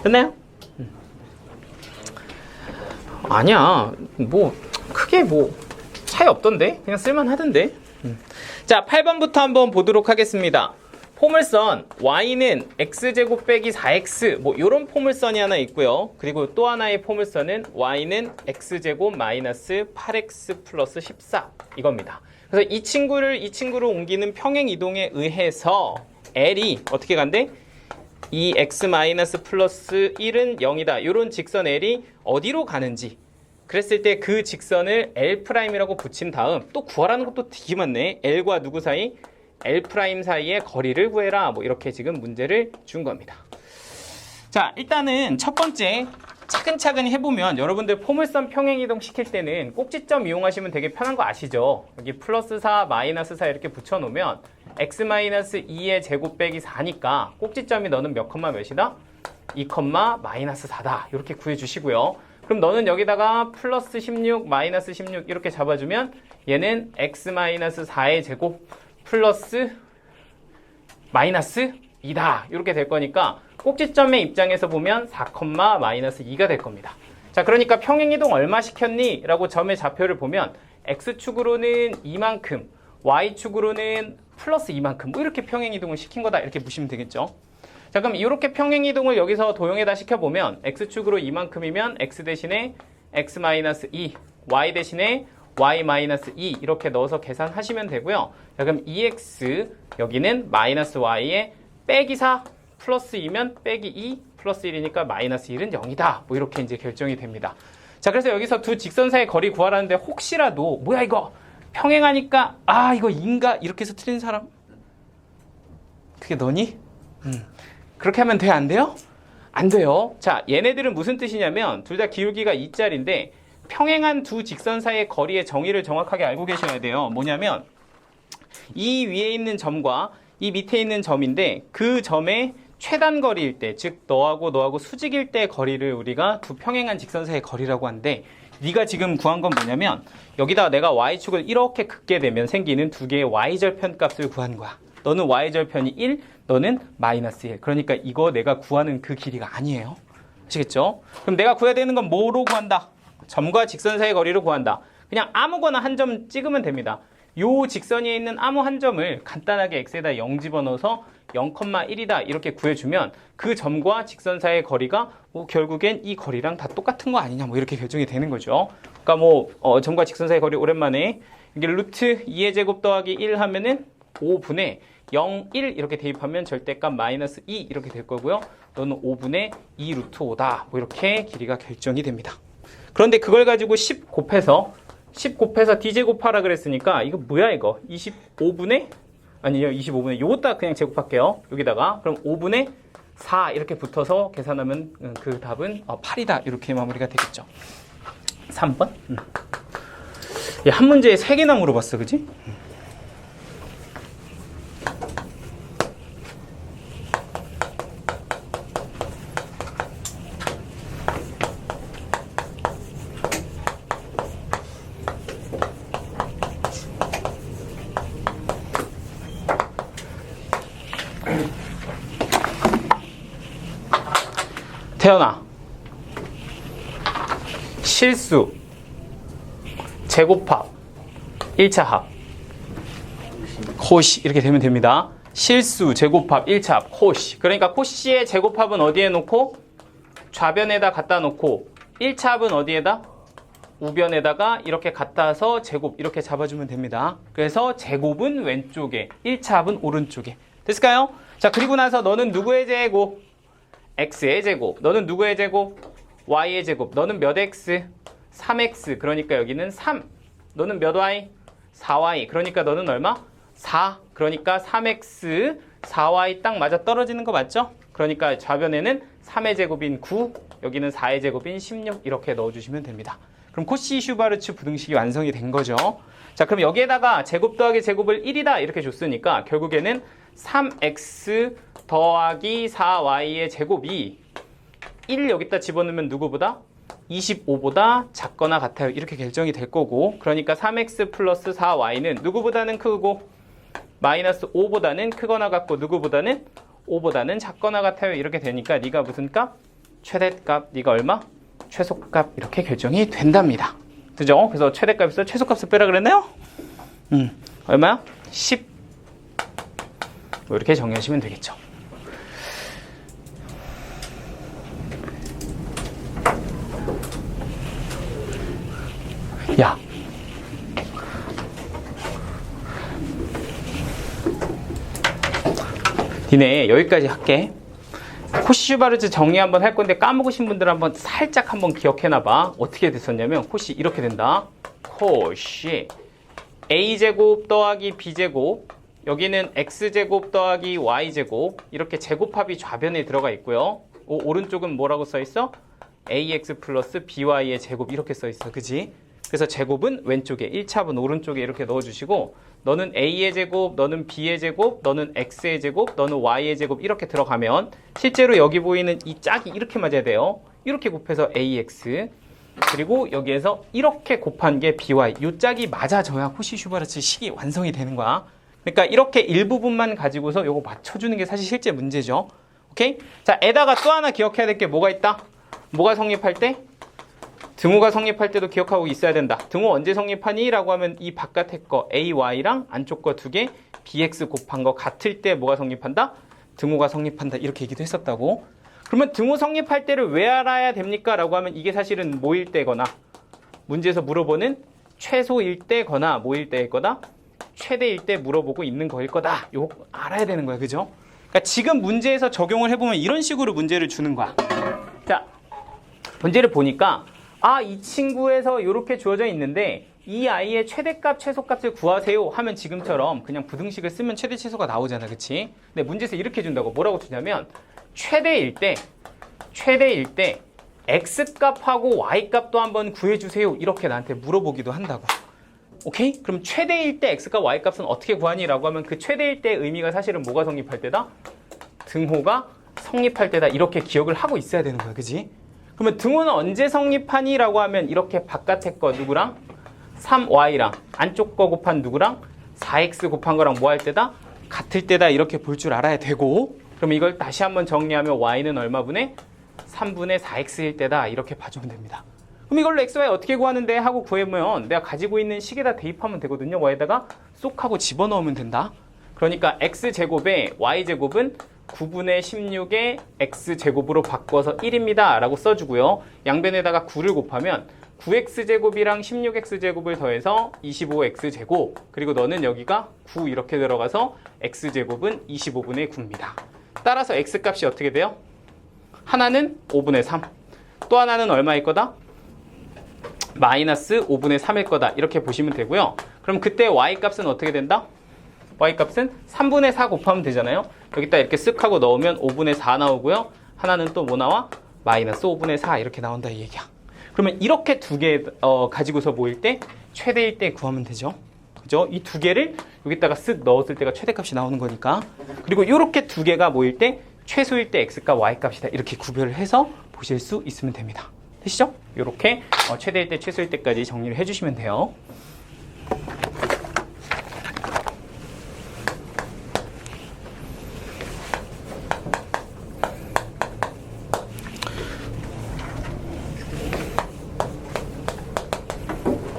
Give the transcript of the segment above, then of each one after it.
됐나요? 아니야. 뭐 크게 뭐 차이 없던데? 그냥 쓸만하던데? 자, 8번부터 한번 보도록 하겠습니다. 포물선 y는 x제곱 빼기 4x 뭐 요런 포물선이 하나 있고요. 그리고 또 하나의 포물선은 y는 x제곱 마이너스 8x 플러스 14 이겁니다. 그래서 이 친구를 옮기는 평행 이동에 의해서 L이 어떻게 간대? 2x 마이너스 플러스 1은 0이다. 요런 직선 L이 어디로 가는지 그랬을 때 그 직선을 L'이라고 붙인 다음 또 구하라는 것도 되게 많네. L과 누구 사이? L' 사이의 거리를 구해라. 뭐 이렇게 지금 문제를 준 겁니다. 자, 일단은 첫 번째 차근차근 해보면 여러분들 포물선 평행이동 시킬 때는 꼭지점 이용하시면 되게 편한 거 아시죠? 여기 플러스 4, 마이너스 4 이렇게 붙여놓으면 x 마이너스 2의 제곱 빼기 4니까 꼭지점이 너는 몇 컴마 몇이다? 2 컴마 마이너스 4다. 이렇게 구해주시고요. 그럼 너는 여기다가 플러스 16, 마이너스 16 이렇게 잡아주면 얘는 x 마이너스 4의 제곱 플러스 마이너스 2다. 이렇게 될 거니까 꼭지점의 입장에서 보면 4, 마이너스 2가 될 겁니다. 자, 그러니까 평행이동 얼마 시켰니? 라고 점의 좌표를 보면 x축으로는 이만큼, y축으로는 플러스 이만큼 뭐 이렇게 평행이동을 시킨 거다. 이렇게 보시면 되겠죠. 자, 그럼 이렇게 평행이동을 여기서 도형에다 시켜보면 x축으로 이만큼이면 x 대신에 x-2, y 대신에 y-2 이렇게 넣어서 계산하시면 되고요. 자, 그럼 2x 여기는 마이너스 y에 빼기 4 플러스 2면 빼기 2 플러스 1이니까 마이너스 1은 0이다. 뭐 이렇게 이제 결정이 됩니다. 자, 그래서 여기서 두 직선 사이의 거리 구하라는데 혹시라도 뭐야 이거 평행하니까 아 이거 인가 이렇게 해서 틀린 사람 그게 너니? 그렇게 하면 돼? 안 돼요? 안 돼요. 자, 얘네들은 무슨 뜻이냐면 둘 다 기울기가 2짜리인데 평행한 두 직선 사이의 거리의 정의를 정확하게 알고 계셔야 돼요. 뭐냐면 이 위에 있는 점과 이 밑에 있는 점인데 그 점의 최단 거리일 때, 즉 너하고 수직일 때 거리를 우리가 두 평행한 직선 사이의 거리라고 하는데 네가 지금 구한 건 뭐냐면 여기다 내가 y축을 이렇게 긋게 되면 생기는 두 개의 y절편 값을 구한 거야. 너는 y절편이 1, 너는 마이너스 1. 그러니까 이거 내가 구하는 그 길이가 아니에요. 아시겠죠? 그럼 내가 구해야 되는 건 뭐로 구한다? 점과 직선 사이의 거리를 구한다. 그냥 아무거나 한 점 찍으면 됩니다. 요 직선 위에 있는 아무 한 점을 간단하게 x에다 0 집어넣어서 0,1이다 이렇게 구해주면 그 점과 직선 사이의 거리가 뭐 결국엔 이 거리랑 다 똑같은 거 아니냐 뭐 이렇게 결정이 되는 거죠. 그러니까 뭐 점과 직선 사이의 거리 오랜만에 이게 루트 2의 제곱 더하기 1 하면은 5분의 0, 1 이렇게 대입하면 절대값 마이너스 2 이렇게 될 거고요. 너는 5분의 2 루트 5다. 뭐 이렇게 길이가 결정이 됩니다. 그런데 그걸 가지고 10 곱해서 d제곱하라 그랬으니까 이거 뭐야 이거 25분의 아니요 25분의 요것다 그냥 제곱할게요. 여기다가 그럼 5분의 4 이렇게 붙어서 계산하면 그 답은 8이다 이렇게 마무리가 되겠죠. 3번 얘 한 문제에 3개나 물어봤어 그지? 태연아 실수 제곱합 1차 합 코시 이렇게 되면 됩니다. 실수 제곱합 1차 합 코시. 그러니까 코시의 제곱합은 어디에 놓고 좌변에다 갖다 놓고 1차 합은 어디에다 우변에다가 이렇게 갖다서 제곱 이렇게 잡아주면 됩니다. 그래서 제곱은 왼쪽에 1차 합은 오른쪽에 됐을까요? 자, 그리고 나서 너는 누구의 제곱? x의 제곱. 너는 누구의 제곱? y의 제곱. 너는 몇 x? 3x. 그러니까 여기는 3. 너는 몇 y? 4y. 그러니까 너는 얼마? 4. 그러니까 3x, 4y 딱 맞아 떨어지는 거 맞죠? 그러니까 좌변에는 3의 제곱인 9, 여기는 4의 제곱인 16 이렇게 넣어주시면 됩니다. 그럼 코시 슈바르츠 부등식이 완성이 된 거죠. 자, 그럼 여기에다가 제곱 더하기 제곱을 1이다 이렇게 줬으니까 결국에는 3x 더하기 4y의 제곱이 1 여기다 집어넣으면 누구보다? 25보다 작거나 같아요. 이렇게 결정이 될 거고 그러니까 3x 플러스 4y는 누구보다는 크고 마이너스 5보다는 크거나 같고 누구보다는 5보다는 작거나 같아요. 이렇게 되니까 네가 무슨 값? 최대값, 네가 얼마? 최소값 이렇게 결정이 된답니다. 그죠? 그래서 최대값에서 최소값을 빼라 그랬나요? 얼마야? 10. 뭐 이렇게 정리하시면 되겠죠. 야. 니네 여기까지 할게. 코시 슈바르츠 정리 한번 할 건데 까먹으신 분들 한번 살짝 한번 기억해놔봐. 어떻게 됐었냐면 코시 이렇게 된다. 코시 a제곱 더하기 b제곱, 여기는 x제곱 더하기 y제곱, 이렇게 제곱합이 좌변에 들어가 있고요. 오른쪽은 뭐라고 써있어? ax 플러스 by의 제곱 이렇게 써있어. 그지? 그래서 제곱은 왼쪽에, 1차분 오른쪽에 이렇게 넣어주시고, 너는 a의 제곱, 너는 b의 제곱, 너는 x의 제곱, 너는 y의 제곱 이렇게 들어가면 실제로 여기 보이는 이 짝이 이렇게 맞아야 돼요. 이렇게 곱해서 ax, 그리고 여기에서 이렇게 곱한 게 by, 이 짝이 맞아져야 코시 슈바르츠 식이 완성이 되는 거야. 그러니까 이렇게 일부분만 가지고서 요거 맞춰주는 게 사실 실제 문제죠. 오케이? 자, 에다가 또 하나 기억해야 될 게 뭐가 있다? 뭐가 성립할 때? 등호가 성립할 때도 기억하고 있어야 된다. 등호 언제 성립하니? 라고 하면 이 바깥에 거 AY랑 안쪽 거 두 개 BX 곱한 거 같을 때 뭐가 성립한다? 등호가 성립한다. 이렇게 얘기도 했었다고. 그러면 등호 성립할 때를 왜 알아야 됩니까? 라고 하면 이게 사실은 뭐일 때거나, 문제에서 물어보는 최소일 때거나 뭐일 때일 거다? 최대일 때 물어보고 있는 거일 거다. 요거 알아야 되는 거야. 그죠? 그러니까 지금 문제에서 적용을 해보면 이런 식으로 문제를 주는 거야. 자, 문제를 보니까 이 친구에서 이렇게 주어져 있는데 이 아이의 최대값, 최소값을 구하세요 하면 지금처럼 그냥 부등식을 쓰면 최대, 최소가 나오잖아. 그치? 근데 문제에서 이렇게 준다고. 뭐라고 주냐면 최대일 때 x값하고 y값도 한번 구해주세요. 이렇게 나한테 물어보기도 한다고. 오케이? 그럼 최대일 때 x값, y값은 어떻게 구하니? 라고 하면 그 최대일 때 의미가 사실은 뭐가 성립할 때다? 등호가 성립할 때다. 이렇게 기억을 하고 있어야 되는 거야. 그지? 그러면 등호는 언제 성립하니? 라고 하면 이렇게 바깥에 거 누구랑? 3y랑 안쪽 거 곱한 누구랑? 4x 곱한 거랑 뭐 할 때다? 같을 때다. 이렇게 볼 줄 알아야 되고, 그럼 이걸 다시 한번 정리하면 y는 얼마분의? 3분의 4x일 때다. 이렇게 봐주면 됩니다. 그럼 이걸로 x, y 어떻게 구하는데? 하고 구해보면 내가 가지고 있는 식에다 대입하면 되거든요. y에다가 쏙 하고 집어넣으면 된다. 그러니까 x제곱에 y제곱은 9분의 16의 x제곱으로 바꿔서 1입니다. 라고 써주고요. 양변에다가 9를 곱하면 9x제곱이랑 16x제곱을 더해서 25x제곱, 그리고 너는 여기가 9 이렇게 들어가서 x제곱은 25분의 9입니다. 따라서 x값이 어떻게 돼요? 하나는 5분의 3, 또 하나는 얼마일 거다? 마이너스 5분의 3일 거다. 이렇게 보시면 되고요. 그럼 그때 y값은 어떻게 된다? y값은 3분의 4 곱하면 되잖아요. 여기다 이렇게 쓱 하고 넣으면 5분의 4 나오고요. 하나는 또 뭐 나와? 마이너스 5분의 4 이렇게 나온다 이 얘기야. 그러면 이렇게 두 개 가지고서 모일 때 최대일 때 구하면 되죠. 그죠? 이 두 개를 여기다가 쓱 넣었을 때가 최대값이 나오는 거니까. 그리고 이렇게 두 개가 모일 때 최소일 때 x값, y값이다. 이렇게 구별을 해서 보실 수 있으면 됩니다. 되시죠? 이렇게 최대일 때, 최소일 때까지 정리를 해주시면 돼요.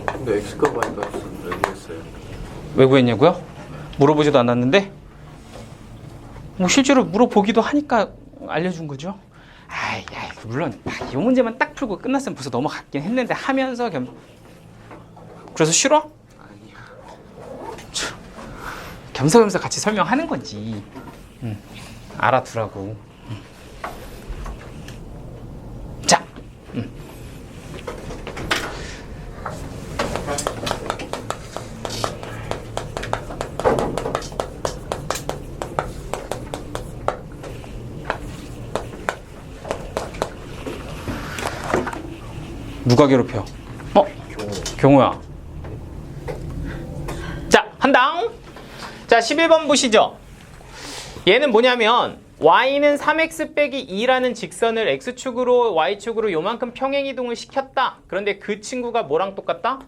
근데 x값 y값은 왜 구했어요? 왜 구했냐고요? 물어보지도 않았는데 뭐 실제로 물어보기도 하니까 알려준 거죠. 물론 이 문제만 딱 풀고 끝났으면 벌써 넘어갔긴 했는데 하면서 그래서 싫어? 아니야. 겸사겸사 같이 설명하는 거지. 알아두라고. 자, 누가 괴롭혀? 경호야. 자, 한당. 자, 11번 보시죠. 얘는 뭐냐면 y는 3x 빼기 2라는 직선을 x축으로 y축으로 요만큼 평행이동을 시켰다. 그런데 그 친구가 뭐랑 똑같다?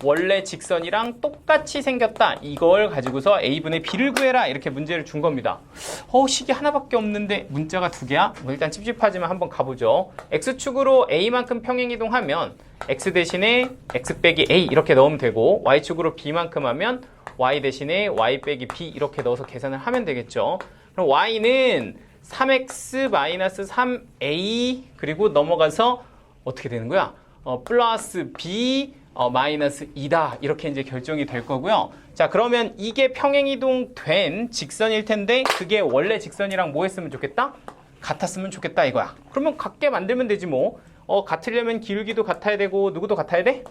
원래 직선이랑 똑같이 생겼다. 이걸 가지고서 a분의 b를 구해라. 이렇게 문제를 준 겁니다. 식이 하나밖에 없는데 문자가 두 개야? 뭐 일단 찝찝하지만 한번 가보죠. x축으로 a만큼 평행이동하면 x 대신에 x 빼기 a 이렇게 넣으면 되고 y축으로 b만큼 하면 y 대신에 y 빼기 b 이렇게 넣어서 계산을 하면 되겠죠. 그럼 y는 3x-3a 그리고 넘어가서 어떻게 되는 거야? 플러스 b 마이너스 2다 이렇게 이제 결정이 될 거고요. 자, 그러면 이게 평행이동 된 직선일 텐데 그게 원래 직선이랑 뭐 했으면 좋겠다? 같았으면 좋겠다 이거야. 그러면 같게 만들면 되지 뭐. 같으려면 기울기도 같아야 되고 누구도 같아야 돼?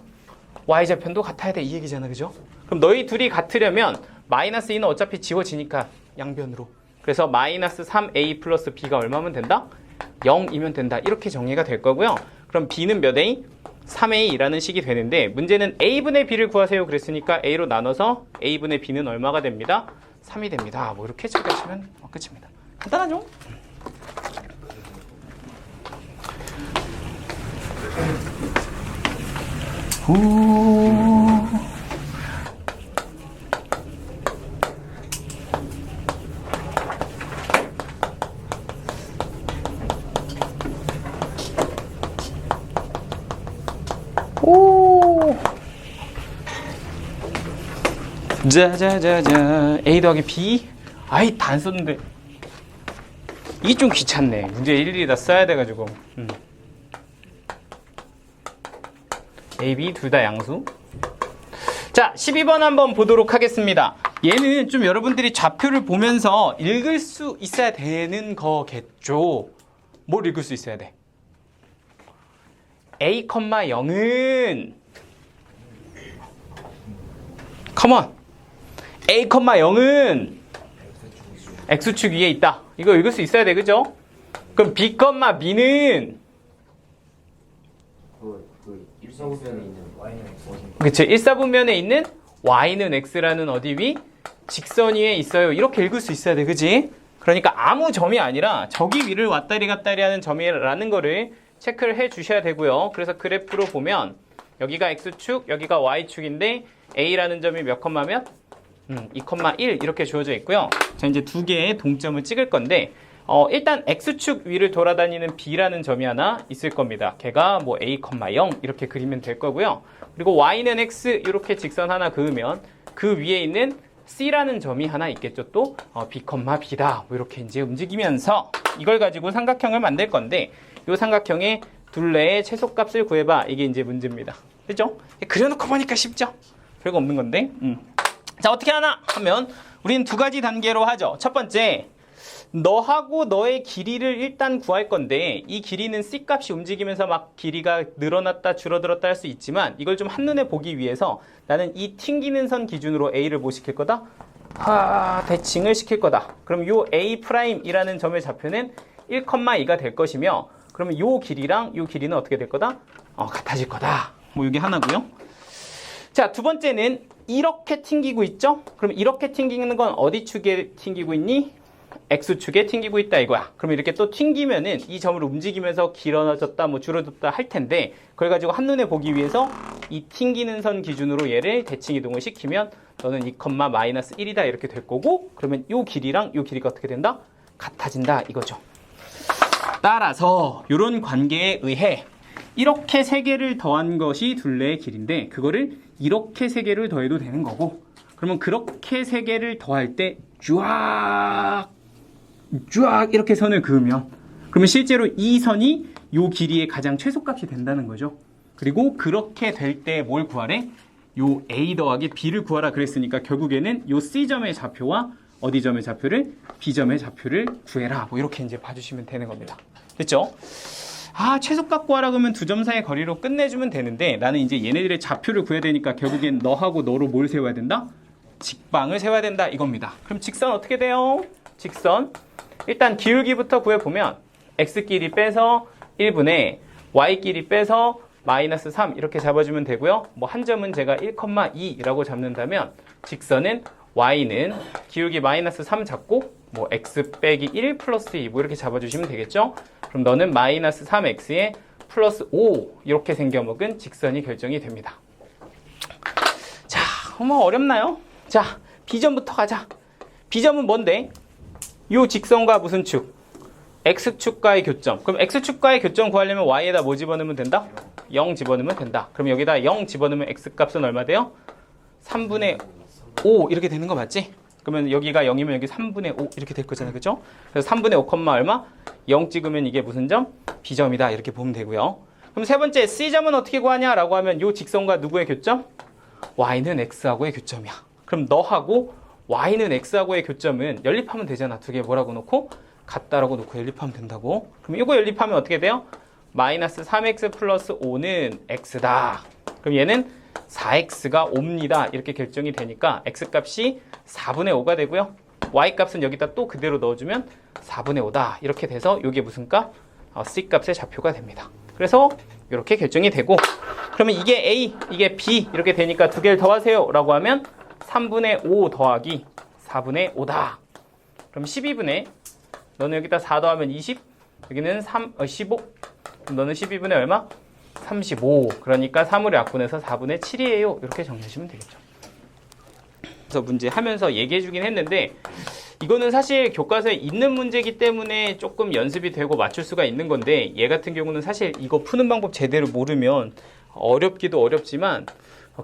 y좌편도 같아야 돼 이 얘기잖아, 그죠? 그럼 너희 둘이 같으려면 마이너스 2는 어차피 지워지니까 양변으로. 그래서 마이너스 3a 플러스 b가 얼마면 된다? 0이면 된다. 이렇게 정리가 될 거고요. 그럼 b는 몇 a? 3a라는 식이 되는데 문제는 a분의 b를 구하세요 그랬으니까 a로 나눠서 a분의 b는 얼마가 됩니다? 3이 됩니다. 뭐 이렇게 적으시면 끝입니다. 간단하죠? 자자자자 a 더하기 b 아이 다 안 썼는데 이게 좀 귀찮네. 문제 일일이 다 써야 돼가지고 a, b 둘 다 양수. 자 12번 한번 보도록 하겠습니다. 얘는 좀 여러분들이 좌표를 보면서 읽을 수 있어야 되는 거겠죠. 뭘 읽을 수 있어야 돼? a, 0은 컴온 a, 0은 x축 위에 있다. 이거 읽을 수 있어야 돼, 그죠? 그럼 b, b는 1사분면에 있는 y는 x. 그쵸, 1사분면에 있는 y는 x라는 어디 위? 직선 위에 있어요. 이렇게 읽을 수 있어야 돼, 그지? 그러니까 아무 점이 아니라 저기 위를 왔다리 갔다리 하는 점이라는 거를 체크를 해 주셔야 되고요. 그래서 그래프로 보면 여기가 x축, 여기가 y축인데 a라는 점이 몇 컴마면? 2,1 이렇게 주어져 있고요. 자, 이제 두 개의 동점을 찍을 건데 일단 x축 위를 돌아다니는 b라는 점이 하나 있을 겁니다. 걔가 뭐 a, 0 이렇게 그리면 될 거고요. 그리고 y는 x 이렇게 직선 하나 그으면 그 위에 있는 c라는 점이 하나 있겠죠. 또 b, b다. 뭐 이렇게 이제 움직이면서 이걸 가지고 삼각형을 만들 건데 이 삼각형의 둘레의 최소값을 구해봐. 이게 이제 문제입니다. 그죠? 그려놓고 보니까 쉽죠? 별거 없는 건데. 자, 어떻게 하나 하면 우리는 두 가지 단계로 하죠. 첫 번째, 너하고 너의 길이를 일단 구할 건데 이 길이는 C값이 움직이면서 막 길이가 늘어났다 줄어들었다 할 수 있지만 이걸 좀 한눈에 보기 위해서 나는 이 튕기는 선 기준으로 A를 뭐 시킬 거다? 대칭을 시킬 거다. 그럼 요 A'이라는 점의 좌표는 1,2가 될 것이며 그러면 요 길이랑 요 길이는 어떻게 될 거다? 같아질 거다. 뭐 이게 하나고요. 자, 두 번째는 이렇게 튕기고 있죠? 그럼 이렇게 튕기는 건 어디 축에 튕기고 있니? X축에 튕기고 있다 이거야. 그럼 이렇게 또 튕기면은 이 점을 움직이면서 길어졌다 뭐 줄어졌다 할 텐데 그걸 가지고 한눈에 보기 위해서 이 튕기는 선 기준으로 얘를 대칭 이동을 시키면 너는 2,-1이다 이렇게 될 거고 그러면 요 길이랑 요 길이가 어떻게 된다? 같아진다 이거죠. 따라서 이런 관계에 의해 이렇게 세 개를 더한 것이 둘레의 길인데 그거를 이렇게 세 개를 더해도 되는 거고 그러면 그렇게 세 개를 더할 때 쫙 이렇게 선을 그으면 그러면 실제로 이 선이 요 길이의 가장 최소값이 된다는 거죠. 그리고 그렇게 될 때 뭘 구하래? 요 A 더하기 B를 구하라 그랬으니까 결국에는 요 C점의 좌표와 어디 점의 좌표를? B점의 좌표를 구해라. 뭐 이렇게 이제 봐주시면 되는 겁니다. 됐죠? 최소값 구하라 그러면 두 점 사이의 거리로 끝내주면 되는데 나는 이제 얘네들의 좌표를 구해야 되니까 결국엔 너하고 너로 뭘 세워야 된다? 직방을 세워야 된다 이겁니다. 그럼 직선 어떻게 돼요? 직선 일단 기울기부터 구해보면 x끼리 빼서 1분의 y끼리 빼서 마이너스 3 이렇게 잡아주면 되고요. 뭐 한 점은 제가 1,2라고 잡는다면 직선은 y는 기울기 마이너스 3 잡고 뭐 x 빼기 1 플러스 2 뭐 이렇게 잡아주시면 되겠죠. 그럼 너는 마이너스 3x에 플러스 5 이렇게 생겨먹은 직선이 결정이 됩니다. 뭐 어렵나요? 자, B점부터 가자. B점은 뭔데? 요 직선과 무슨 축? X축과의 교점. 그럼 X축과의 교점 구하려면 Y에다 뭐 집어넣으면 된다? 0 집어넣으면 된다. 그럼 여기다 0 집어넣으면 X값은 얼마 돼요? 3분의 5 이렇게 되는 거 맞지? 그러면 여기가 0이면 여기 3분의 5 이렇게 될 거잖아요. 그죠? 그래서 3분의 5, 얼마? 0 찍으면 이게 무슨 점? B점이다. 이렇게 보면 되고요. 그럼 세 번째 C점은 어떻게 구하냐라고 하면 요 직선과 누구의 교점? Y는 X하고의 교점이야. 그럼 너하고 Y는 X하고의 교점은 연립하면 되잖아. 두 개 뭐라고 놓고? 같다라고 놓고 연립하면 된다고. 그럼 이거 연립하면 어떻게 돼요? 마이너스 3x 플러스 5는 x다. 그럼 얘는 4x가 5입니다. 이렇게 결정이 되니까 x값이 4분의 5가 되고요. y값은 여기다 또 그대로 넣어주면 4분의 5다. 이렇게 돼서 이게 무슨 값? c값의 좌표가 됩니다. 그래서 이렇게 결정이 되고, 그러면 이게 a, 이게 b 이렇게 되니까 두 개를 더하세요 라고 하면 3분의 5 더하기 4분의 5다. 그럼 12분의, 너는 여기다 4 더하면 20, 여기는 15, 그럼 너는 12분의 얼마? 35. 그러니까 3을 약분해서 4분의 7이에요. 이렇게 정리하시면 되겠죠. 그래서 문제 하면서 얘기해 주긴 했는데, 이거는 사실 교과서에 있는 문제이기 때문에 조금 연습이 되고 맞출 수가 있는 건데, 얘 같은 경우는 사실 이거 푸는 방법 제대로 모르면 어렵기도 어렵지만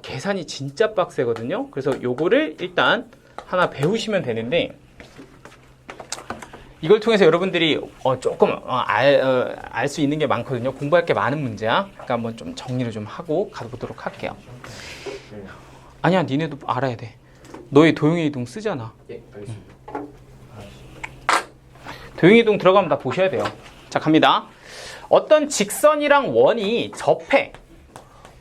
계산이 진짜 빡세거든요. 그래서 요거를 일단 하나 배우시면 되는데, 이걸 통해서 여러분들이 조금 알 수 있는 게 많거든요. 공부할 게 많은 문제야. 그러니까 한번 좀 정리를 좀 하고 가보도록 할게요. 아니야, 니네도 알아야 돼. 너의 도형의 이동 쓰잖아. 예, 알겠습니다. 도형의 이동 들어가면 다 보셔야 돼요. 자, 갑니다. 어떤 직선이랑 원이 접해.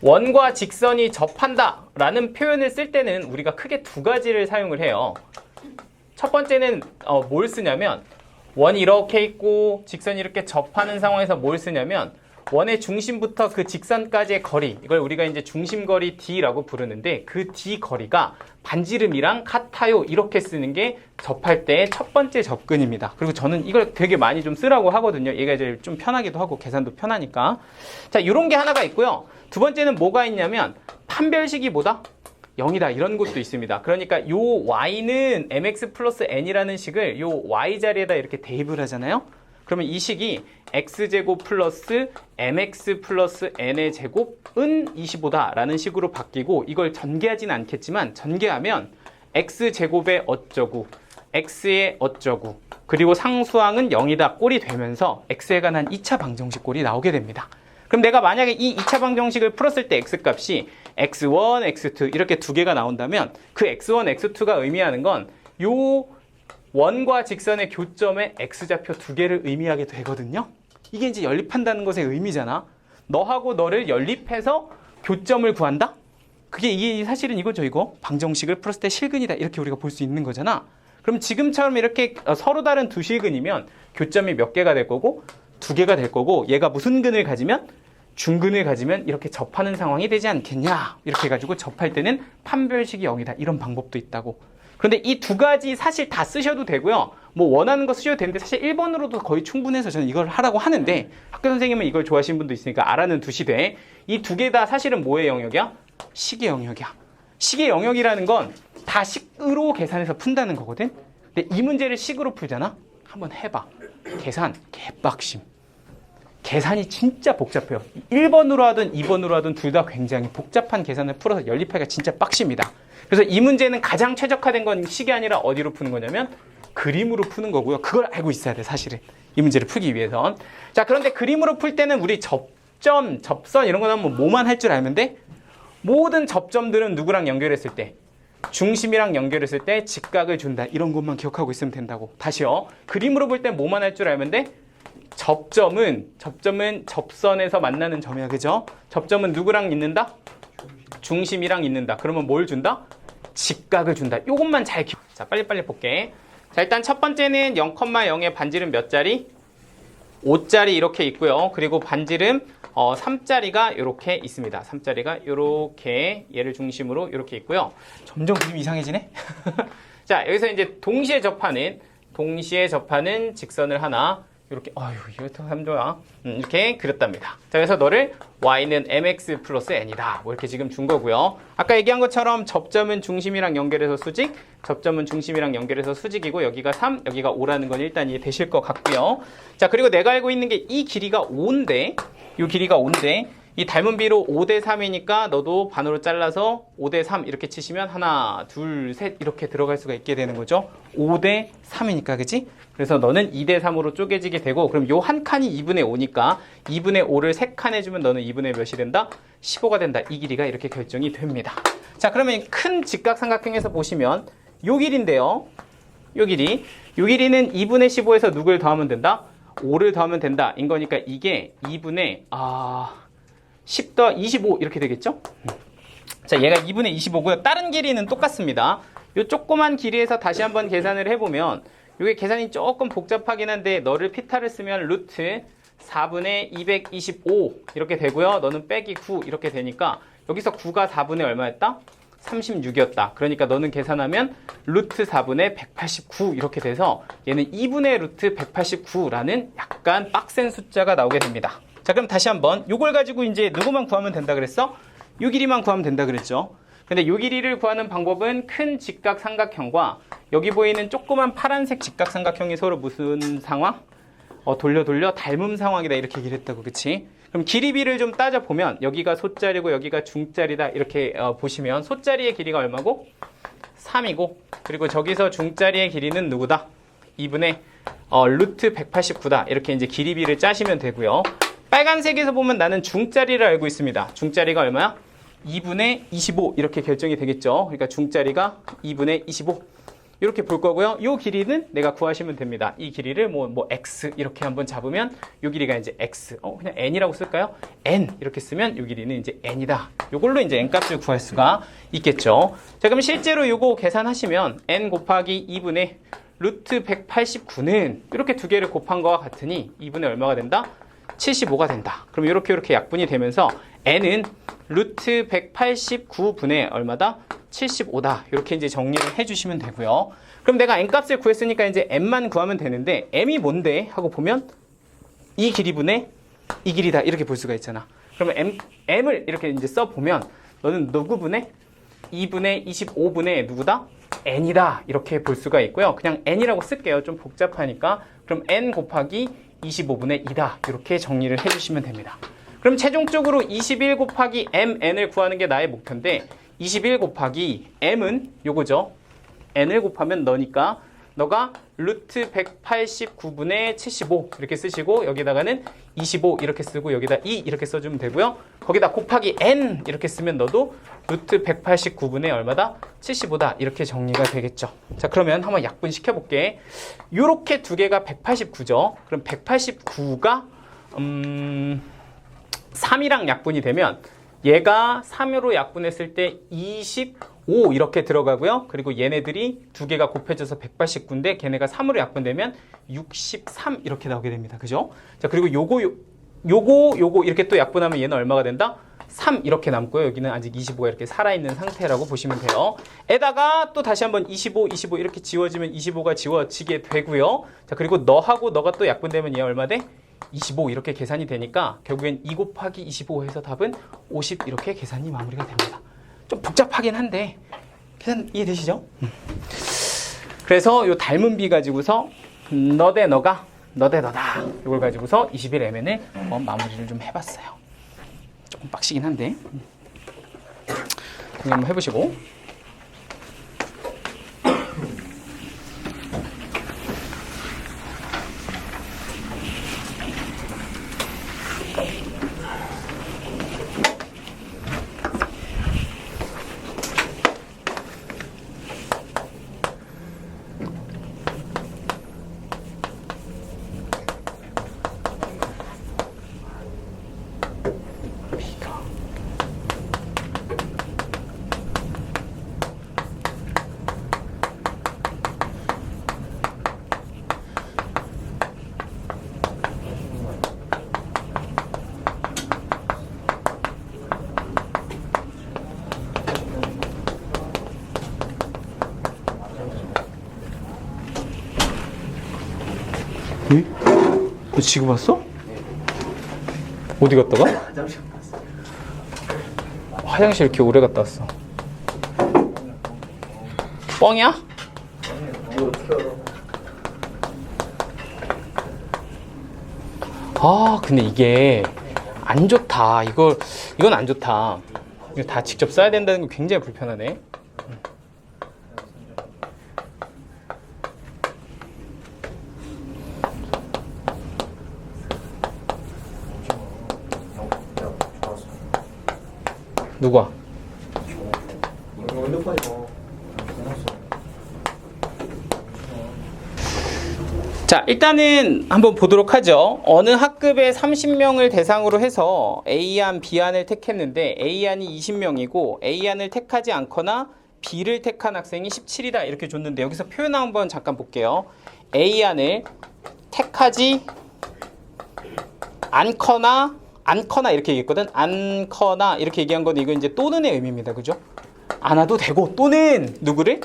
원과 직선이 접한다 라는 표현을 쓸 때는 우리가 크게 두 가지를 사용을 해요. 첫 번째는 뭘 쓰냐면, 원이 이렇게 있고 직선이 이렇게 접하는 상황에서 뭘 쓰냐면, 원의 중심부터 그 직선까지의 거리, 이걸 우리가 이제 중심거리 D라고 부르는데, 그 D 거리가 반지름이랑 같아요. 이렇게 쓰는 게 접할 때의 첫 번째 접근입니다. 그리고 저는 이걸 되게 많이 좀 쓰라고 하거든요. 얘가 이제 좀 편하기도 하고 계산도 편하니까. 자, 이런 게 하나가 있고요. 두 번째는 뭐가 있냐면, 판별식이 뭐다? 0이다. 이런 것도 있습니다. 그러니까 요 y는 mx 플러스 n이라는 식을 요 y 자리에다 이렇게 대입을 하잖아요. 그러면 이 식이 x제곱 플러스 mx 플러스 n의 제곱은 25다라는 식으로 바뀌고, 이걸 전개하진 않겠지만 전개하면 x제곱의 어쩌고 x의 어쩌고 그리고 상수항은 0이다 꼴이 되면서 x에 관한 2차 방정식 꼴이 나오게 됩니다. 그럼 내가 만약에 이 2차 방정식을 풀었을 때 x값이 x1, x2 이렇게 두 개가 나온다면, 그 x1, x2가 의미하는 건 요 원과 직선의 교점의 x좌표 두 개를 의미하게 되거든요. 이게 이제 연립한다는 것의 의미잖아. 너하고 너를 연립해서 교점을 구한다? 이게 사실은 이거죠. 이거 방정식을 풀었을 때 실근이다. 이렇게 우리가 볼 수 있는 거잖아. 그럼 지금처럼 이렇게 서로 다른 두 실근이면 교점이 몇 개가 될 거고? 두 개가 될 거고, 얘가 무슨 근을 가지면? 중근을 가지면 이렇게 접하는 상황이 되지 않겠냐. 이렇게 해가지고 접할 때는 판별식이 0이다. 이런 방법도 있다고. 그런데 이 두 가지 사실 다 쓰셔도 되고요. 뭐 원하는 거 쓰셔도 되는데, 사실 1번으로도 거의 충분해서 저는 이걸 하라고 하는데, 학교 선생님은 이걸 좋아하시는 분도 있으니까 알아는 두시되, 이 두 개 다 사실은 뭐의 영역이야? 식의 영역이야. 식의 영역이라는 건 다 식으로 계산해서 푼다는 거거든. 근데 이 문제를 식으로 풀잖아? 한번 해봐. 계산 개빡심. 계산이 진짜 복잡해요. 1번으로 하든 2번으로 하든 둘 다 굉장히 복잡한 계산을 풀어서 연립하기가 진짜 빡십니다. 그래서 이 문제는 가장 최적화된 건 식이 아니라 어디로 푸는 거냐면 그림으로 푸는 거고요. 그걸 알고 있어야 돼, 사실은. 이 문제를 풀기 위해선. 자, 그런데 그림으로 풀 때는 우리 접점, 접선 이런 거는 뭐만 할 줄 알면 돼? 모든 접점들은 누구랑 연결했을 때? 중심이랑 연결했을 때 직각을 준다. 이런 것만 기억하고 있으면 된다고. 다시요. 그림으로 볼 때 뭐만 할 줄 알면 돼? 접점은 접선에서 만나는 점이야. 그죠? 접점은 누구랑 있는다? 중심이랑 있는다. 그러면 뭘 준다? 직각을 준다. 요것만 잘 기억. 자, 빨리빨리 볼게. 자, 일단 첫 번째는 0,0의 반지름 몇 자리? 5자리 이렇게 있고요. 그리고 반지름 3자리가 이렇게 있습니다. 3자리가 이렇게 얘를 중심으로 이렇게 있고요. 점점 그림이 이상해지네. 자, 여기서 이제 동시에 접하는 직선을 하나, 이렇게 아유 이거 참 좋아. 이렇게 그렸답니다. 자, 그래서 너를 y는 mx 플러스 n이다. 뭐 이렇게 지금 준 거고요. 아까 얘기한 것처럼 접점은 중심이랑 연결해서 수직, 접점은 중심이랑 연결해서 수직이고 여기가 3, 여기가 5라는 건 일단 이해되실 것 같고요. 자, 그리고 내가 알고 있는 게 이 길이가 5인데 이 길이가 5인데 이 닮은 비로 5대 3이니까 너도 반으로 잘라서 5대 3 이렇게 치시면 하나, 둘, 셋 이렇게 들어갈 수가 있게 되는 거죠. 5대 3이니까 그지? 그래서 너는 2대 3으로 쪼개지게 되고 그럼 요 한 칸이 2분의 5니까 2분의 5를 3칸 해주면 너는 2분의 몇이 된다? 15가 된다. 이 길이가 이렇게 결정이 됩니다. 자, 그러면 큰 직각삼각형에서 보시면 요 길인데요. 요 길이는 2분의 15에서 누굴 더하면 된다? 5를 더하면 된다. 인 거니까 이게 2분의 10 더 25 이렇게 되겠죠? 자, 얘가 2분의 25고요. 다른 길이는 똑같습니다. 요 조그만 길이에서 다시 한번 계산을 해보면 이게 계산이 조금 복잡하긴 한데 너를 피타를 쓰면 루트 4분의 225 이렇게 되고요. 너는 빼기 9 이렇게 되니까 여기서 9가 4분의 얼마였다? 36이었다. 그러니까 너는 계산하면 루트 4분의 189 이렇게 돼서 얘는 2분의 루트 189라는 약간 빡센 숫자가 나오게 됩니다. 자, 그럼 다시 한번 요걸 가지고 이제 누구만 구하면 된다 그랬어? 요 길이만 구하면 된다 그랬죠. 근데 요 길이를 구하는 방법은 큰 직각삼각형과 여기 보이는 조그만 파란색 직각삼각형이 서로 무슨 상황? 돌려 닮음 상황이다 이렇게 얘기를 했다고. 그치? 그럼 길이비를 좀 따져보면 여기가 소짜리고 여기가 중짜리다 이렇게 보시면 소짜리의 길이가 얼마고? 3이고 그리고 저기서 중짜리의 길이는 누구다? 2분의 루트 189다. 이렇게 이제 길이비를 짜시면 되고요. 빨간색에서 보면 나는 중짜리를 알고 있습니다. 중짜리가 얼마야? 2분의 25 이렇게 결정이 되겠죠. 그러니까 중짜리가 2분의 25 이렇게 볼 거고요. 이 길이는 내가 구하시면 됩니다. 이 길이를 뭐 x 이렇게 한번 잡으면 이 길이가 이제 x 그냥 n이라고 쓸까요? n 이렇게 쓰면 이 길이는 이제 n이다. 이걸로 이제 n 값을 구할 수가 있겠죠. 자, 그럼 실제로 이거 계산하시면 n 곱하기 2분의 루트 189는 이렇게 두 개를 곱한 거와 같으니 2분의 얼마가 된다? 75가 된다. 그럼 이렇게 약분이 되면서 n은 루트 189분의 얼마다? 75다. 이렇게 이제 정리를 해주시면 되고요. 그럼 내가 n 값을 구했으니까 이제 m만 구하면 되는데 m이 뭔데? 하고 보면 이 길이분의 이 길이다. 이렇게 볼 수가 있잖아. 그러면 m을 이렇게 이제 써보면 너는 누구분의? 2분의 25분의 누구다? n이다. 이렇게 볼 수가 있고요. 그냥 n이라고 쓸게요. 좀 복잡하니까. 그럼 n 곱하기 25분의 2다. 이렇게 정리를 해주시면 됩니다. 그럼 최종적으로 21 곱하기 mn을 구하는 게 나의 목표인데 21 곱하기 m은 요거죠. n을 곱하면 너니까 너가 루트 189분의 75 이렇게 쓰시고 여기다가는 25 이렇게 쓰고 여기다 2 이렇게 써주면 되고요. 거기다 곱하기 n 이렇게 쓰면 너도 루트 189분의 얼마다? 75다. 이렇게 정리가 되겠죠. 자, 그러면 한번 약분 시켜볼게. 요렇게 두 개가 189죠. 그럼 189가 3이랑 약분이 되면 얘가 3으로 약분했을 때 25 이렇게 들어가고요. 그리고 얘네들이 두 개가 곱해져서 189인데 걔네가 3으로 약분되면 63 이렇게 나오게 됩니다. 그죠? 자, 그리고 요거 이렇게 또 약분하면 얘는 얼마가 된다? 3 이렇게 남고요. 여기는 아직 25가 이렇게 살아있는 상태라고 보시면 돼요. 에다가 또 다시 한번 25 이렇게 지워지면 25가 지워지게 되고요. 자, 그리고 너하고 너가 또 약분되면 얘 얼마 돼? 25 이렇게 계산이 되니까 결국엔 2 곱하기 25 해서 답은 50 이렇게 계산이 마무리가 됩니다. 좀 복잡하긴 한데 계산 이해되시죠? 그래서 요 닮은 비 가지고서 너 대 너가 너 대 너다 이걸 가지고서 21mn을 마무리를 좀 해봤어요. 조금 빡시긴 한데 한번 해보시고 지금 왔어? 어디 갔다가? 화장실 갔어. 화장실 이렇게 오래 갔다 왔어. 뻥이야? 이거 어떻게 알아? 아, 근데 이게 안 좋다. 이건 안 좋다. 이거 다 직접 써야 된다는 거 굉장히 불편하네. 누가? 이거 핸드폰이고 해놨어. 자, 일단은 한번 보도록 하죠. 어느 학급의 30명을 대상으로 해서 A안, B안을 택했는데 A안이 20명이고 A안을 택하지 않거나 B를 택한 학생이 17이다 이렇게 줬는데 여기서 표현 한번 잠깐 볼게요. A안을 택하지 않거나 이렇게 얘기했거든. 않거나 이렇게 얘기한 건 이거 이제 또는의 의미입니다. 그죠? 안 와도 되고 또는 누구를?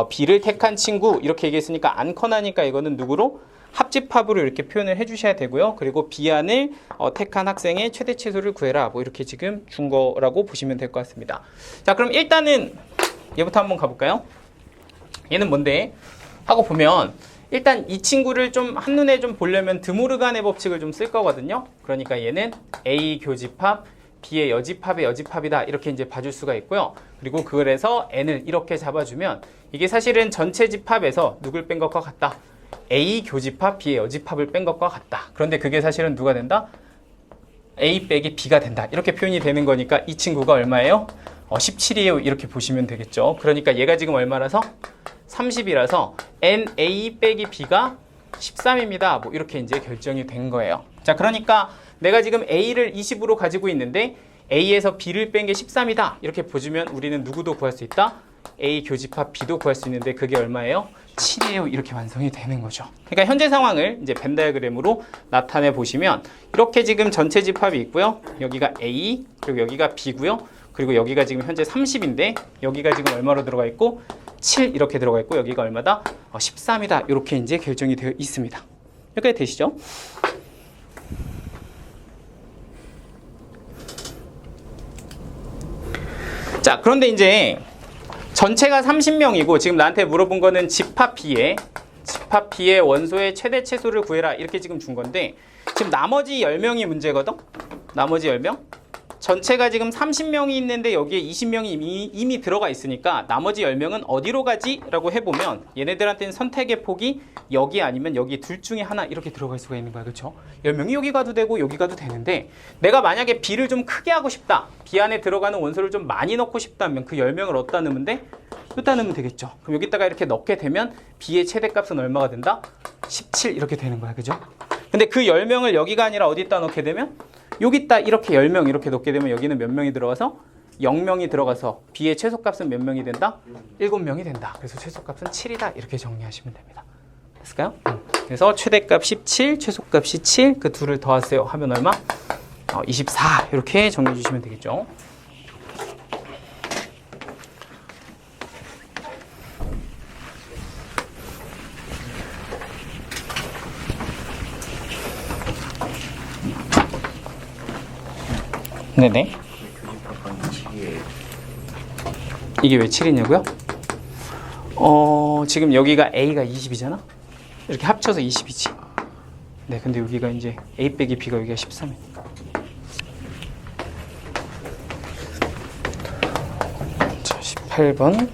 B를 택한 친구 이렇게 얘기했으니까 않거나니까 이거는 누구로? 합집합으로 이렇게 표현을 해주셔야 되고요. 그리고 B안을 택한 학생의 최대 치수를 구해라. 뭐 이렇게 지금 준 거라고 보시면 될 것 같습니다. 자, 그럼 일단은 얘부터 한번 가볼까요? 얘는 뭔데? 하고 보면 일단 이 친구를 좀 한눈에 좀 보려면 드모르간의 법칙을 좀 쓸 거거든요. 그러니까 얘는 A 교집합, B의 여집합의 여집합이다 이렇게 이제 봐줄 수가 있고요. 그리고 그래서 N을 이렇게 잡아주면 이게 사실은 전체 집합에서 누굴 뺀 것과 같다. A 교집합, B의 여집합을 뺀 것과 같다. 그런데 그게 사실은 누가 된다? A 빼기 B가 된다. 이렇게 표현이 되는 거니까 이 친구가 얼마예요? 17이에요. 이렇게 보시면 되겠죠. 그러니까 얘가 지금 얼마라서? 30이라서 NA 빼기 B가 13입니다. 뭐 이렇게 이제 결정이 된 거예요. 자, 그러니까 내가 지금 A를 20으로 가지고 있는데 A에서 B를 뺀 게 13이다. 이렇게 보시면 우리는 누구도 구할 수 있다? A 교집합 B도 구할 수 있는데 그게 얼마예요? 7이에요. 이렇게 완성이 되는 거죠. 그러니까 현재 상황을 이제 벤 다이어그램으로 나타내 보시면 이렇게 지금 전체 집합이 있고요. 여기가 A, 그리고 여기가 B고요. 그리고 여기가 지금 현재 30인데 여기가 지금 얼마로 들어가 있고 7 이렇게 들어가 있고 여기가 얼마다? 13이다. 이렇게 이제 결정이 되어 있습니다. 여기까지 되시죠? 자, 그런데 이제 전체가 30명이고 지금 나한테 물어본 거는 집합 B의 원소의 최대 치수를 구해라 이렇게 지금 준 건데 지금 나머지 10명이 문제거든? 나머지 10명? 전체가 지금 30명이 있는데 여기에 20명이 이미 들어가 있으니까 나머지 10명은 어디로 가지? 라고 해보면 얘네들한테는 선택의 폭이 여기 아니면 여기 둘 중에 하나 이렇게 들어갈 수가 있는 거야. 그렇죠? 10명이 여기 가도 되고 여기 가도 되는데 내가 만약에 B를 좀 크게 하고 싶다. B 안에 들어가는 원소를 좀 많이 넣고 싶다면 그 10명을 어디다 넣으면 돼? 여기다 넣으면 되겠죠. 그럼 여기다가 이렇게 넣게 되면 B의 최대값은 얼마가 된다? 17 이렇게 되는 거야. 그죠? 근데 그 10명을 여기가 아니라 어디다 넣게 되면 여기다 이렇게 10명 이렇게 넣게 되면 여기는 몇 명이 들어가서 0명이 들어가서 B의 최소값은 몇 명이 된다? 7명이 된다. 그래서 최소값은 7이다. 이렇게 정리하시면 됩니다. 됐을까요? 그래서 최대값 17, 최소값이 7, 그 둘을 더하세요 하면 얼마? 24 이렇게 정리해 주시면 되겠죠. 네네. 이게 왜 7이냐고요? 지금 여기가 A가 20이잖아? 이렇게 합쳐서 20이지. 네, 근데 여기가 이제 A 빼기 B가 여기가 13이니까. 자, 18번.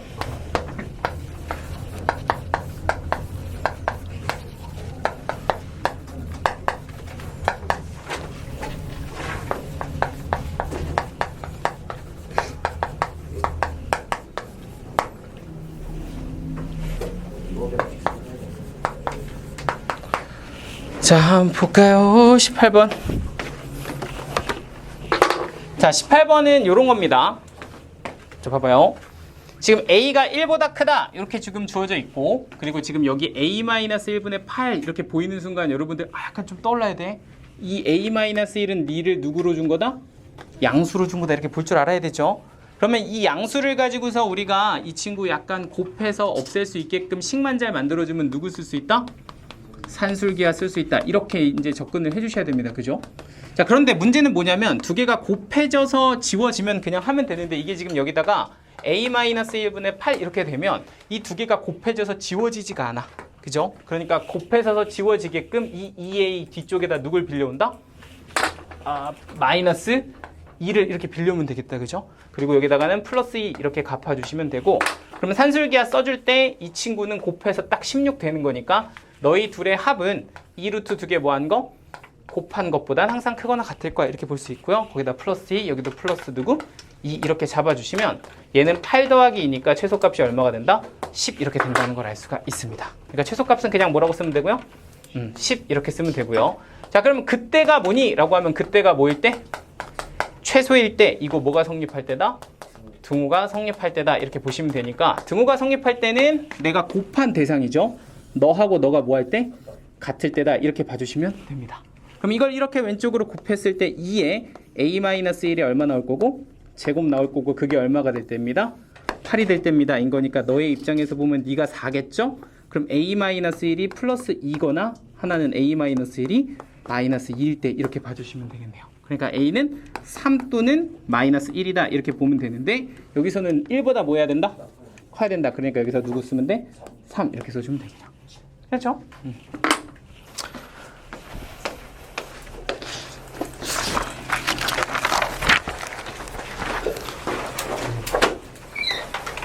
자, 한번 볼까요? 18번. 자, 18번은 이런 겁니다. 자, 봐봐요. 지금 A가 1보다 크다. 이렇게 지금 주어져 있고, 그리고 지금 여기 A-1분의 8 이렇게 보이는 순간 여러분들 약간 좀 떠올라야 돼. 이 A-1은 니를 누구로 준 거다? 양수로 준 거다. 이렇게 볼 줄 알아야 되죠. 그러면 이 양수를 가지고서 우리가 이 친구 약간 곱해서 없앨 수 있게끔 식만 잘 만들어주면 누구 쓸 수 있다? 산술기와 쓸 수 있다. 이렇게 이제 접근을 해주셔야 됩니다. 그죠? 자, 그런데 문제는 뭐냐면 두 개가 곱해져서 지워지면 그냥 하면 되는데 이게 지금 여기다가 a-1분의 8 이렇게 되면 이 두 개가 곱해져서 지워지지가 않아. 그죠? 그러니까 곱해져서 지워지게끔 이 2a 뒤쪽에다 누굴 빌려온다? 마이너스 2를 이렇게 빌려오면 되겠다. 그죠? 그리고 여기다가는 플러스 2 이렇게 갚아주시면 되고, 그러면 산술기하 써줄 때 이 친구는 곱해서 딱 16 되는 거니까 너희 둘의 합은 2루트 두 개 뭐 한 거? 곱한 것보단 항상 크거나 같을 거야. 이렇게 볼 수 있고요. 거기다 플러스 2, 여기도 플러스 누구? 2 이렇게 잡아주시면 얘는 8 더하기 2니까 최소값이 얼마가 된다? 10 이렇게 된다는 걸 알 수가 있습니다. 그러니까 최소값은 그냥 뭐라고 쓰면 되고요? 10 이렇게 쓰면 되고요. 자, 그러면 그때가 뭐니? 라고 하면 그때가 뭐일 때? 최소일 때. 이거 뭐가 성립할 때다? 등호가 성립할 때다. 이렇게 보시면 되니까 등호가 성립할 때는 내가 곱한 대상이죠. 너하고 너가 뭐 할 때? 같을 때다. 이렇게 봐주시면 됩니다. 그럼 이걸 이렇게 왼쪽으로 곱했을 때 2에 a-1이 얼마 나올 거고 제곱 나올 거고 그게 얼마가 될 때입니다? 8이 될 때입니다. 인 거니까 너의 입장에서 보면 네가 4겠죠? 그럼 a-1이 플러스 2거나 하나는 a-1이 마이너스 2일 때 이렇게 봐주시면 되겠네요. 그러니까 a는 3 또는 마이너스 1이다 이렇게 보면 되는데 여기서는 1보다 뭐 해야 된다? 커야 된다. 그러니까 여기서 누구 쓰면 돼? 3 이렇게 써주면 되겠네요. 그렇죠?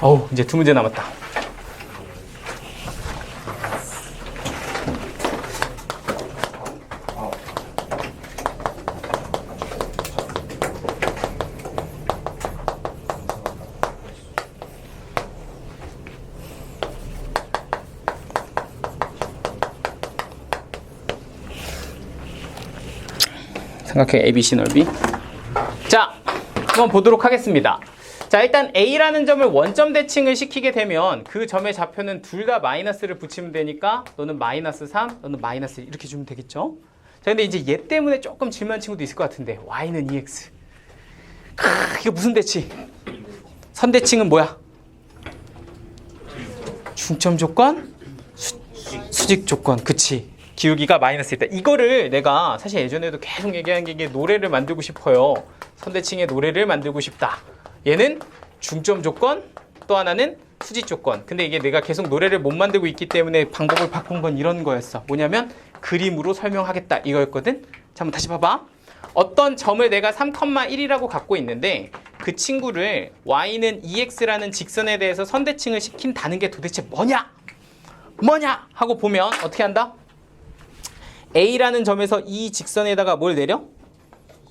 어우, 이제 두 문제 남았다. 삼각형 ABC 넓이. 자, 한번 보도록 하겠습니다. 자, 일단 A라는 점을 원점 대칭을 시키게 되면 그 점의 좌표는 둘 다 마이너스를 붙이면 되니까 너는 마이너스 3, 너는 마이너스 1 이렇게 주면 되겠죠? 자, 근데 이제 얘 때문에 조금 질문한 친구도 있을 것 같은데 y는 2x. 이거 무슨 대칭? 선대칭은 뭐야? 중점 조건? 수직 조건. 그치. 기울기가 마이너스일 때. 이거를 내가 사실 예전에도 계속 얘기한 게 이게 노래를 만들고 싶어요. 선대칭의 노래를 만들고 싶다. 얘는 중점 조건, 또 하나는 수직 조건. 근데 이게 내가 계속 노래를 못 만들고 있기 때문에 방법을 바꾼 건 이런 거였어. 뭐냐면 그림으로 설명하겠다 이거였거든. 자, 한번 다시 봐봐. 어떤 점을 내가 3,1이라고 갖고 있는데 그 친구를 y는 2x라는 직선에 대해서 선대칭을 시킨다는 게 도대체 뭐냐 하고 보면 어떻게 한다? A라는 점에서 이 직선에다가 뭘 내려?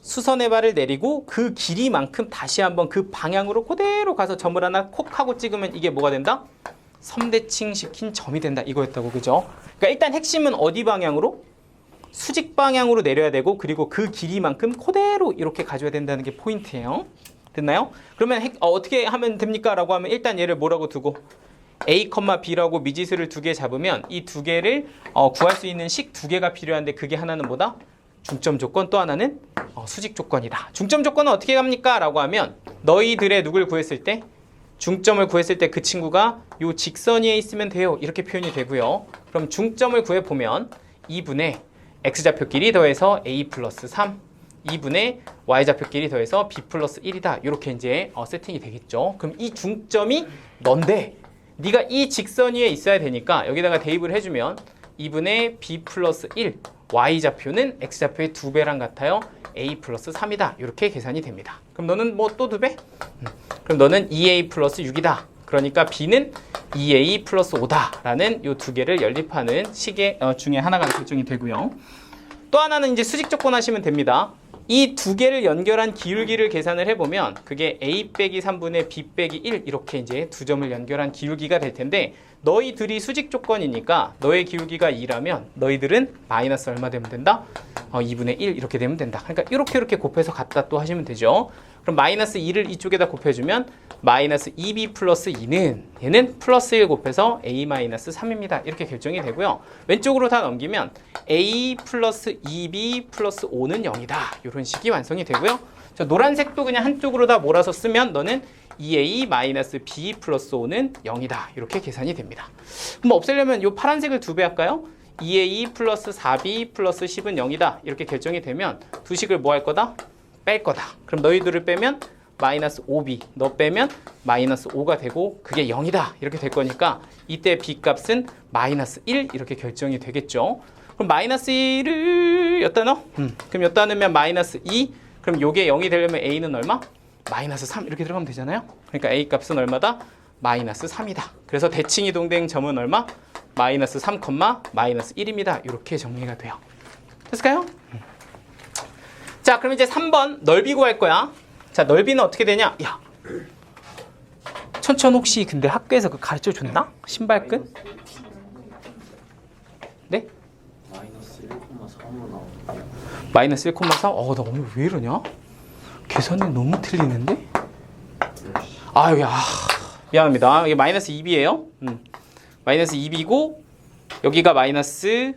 수선의 발을 내리고 그 길이만큼 다시 한번 그 방향으로 그대로 가서 점을 하나 콕 하고 찍으면 이게 뭐가 된다? 선대칭 시킨 점이 된다 이거였다고. 그죠? 그러니까 일단 핵심은 어디 방향으로? 수직 방향으로 내려야 되고 그리고 그 길이만큼 그대로 이렇게 가져야 된다는 게 포인트예요. 됐나요? 그러면 어떻게 하면 됩니까? 라고 하면 일단 얘를 뭐라고 두고 A, B라고 미지수를 두 개 잡으면 이 두 개를 구할 수 있는 식 두 개가 필요한데 그게 하나는 뭐다? 중점 조건, 또 하나는 수직 조건이다. 중점 조건은 어떻게 갑니까? 라고 하면 너희들의 누굴 구했을 때? 중점을 구했을 때 그 친구가 요 직선 위에 있으면 돼요. 이렇게 표현이 되고요. 그럼 중점을 구해보면 2분의 x좌표끼리 더해서 a 플러스 3 2분의 y좌표끼리 더해서 b 플러스 1이다. 이렇게 이제 세팅이 되겠죠. 그럼 이 중점이 넌데 네가 이 직선 위에 있어야 되니까 여기다가 대입을 해주면 2분의 b 플러스 1 y좌표는 x좌표의 2배랑 같아요. a 플러스 3이다. 이렇게 계산이 됩니다. 그럼 너는 뭐 또 2배? 그럼 너는 2a 플러스 6이다. 그러니까 b는 2a 플러스 5다. 라는 이 두 개를 연립하는 식의 중에 하나가 결정이 되고요. 또 하나는 이제 수직 조건 하시면 됩니다. 이 두 개를 연결한 기울기를 계산을 해보면 그게 a 빼기 3분의 b 빼기 1 이렇게 이제 두 점을 연결한 기울기가 될 텐데 너희들이 수직 조건이니까 너의 기울기가 2라면 너희들은 마이너스 얼마 되면 된다? 2분의 1 이렇게 되면 된다. 그러니까 이렇게 곱해서 갖다 또 하시면 되죠. 그럼 마이너스 2를 이쪽에다 곱해주면 마이너스 2b 플러스 2는 얘는 플러스 1 곱해서 a 마이너스 3입니다. 이렇게 결정이 되고요. 왼쪽으로 다 넘기면 a 플러스 2b 플러스 5는 0이다. 이런 식이 완성이 되고요. 자, 노란색도 그냥 한쪽으로 다 몰아서 쓰면 너는 2a 마이너스 b 플러스 5는 0이다. 이렇게 계산이 됩니다. 그럼 없애려면 이 파란색을 2배 할까요? 2a 플러스 4b 플러스 10은 0이다. 이렇게 결정이 되면 두 식을 뭐 할 거다? 뺄 거다. 그럼 너희들을 빼면 마이너스 5b, 너 빼면 마이너스 5가 되고 그게 0이다. 이렇게 될 거니까 이때 b 값은 마이너스 1 이렇게 결정이 되겠죠. 그럼 마이너스 1을 여기다 넣어? 그럼 여기다 넣으면 마이너스 2. 그럼 요게 0이 되려면 a는 얼마? 마이너스 3 이렇게 들어가면 되잖아요. 그러니까 a 값은 얼마다? 마이너스 3이다. 그래서 대칭 이동된 점은 얼마? 마이너스 3, 마이너스 1입니다. 이렇게 정리가 돼요. 됐을까요? 자, 그럼 이제 3번 넓이 구할 거야. 자, 넓이는 어떻게 되냐? 야, 천천 혹시 근데 학교에서 그 가르쳐 줬나? 신발끈? 네? 마이너스 1,3으로 나오는데요. 마이너스 1,4? 나 오늘 왜 이러냐? 계산이 너무 틀리는데? 아유, 야, 미안합니다. 이게 마이너스 2b예요. 마이너스 2b고 여기가 마이너스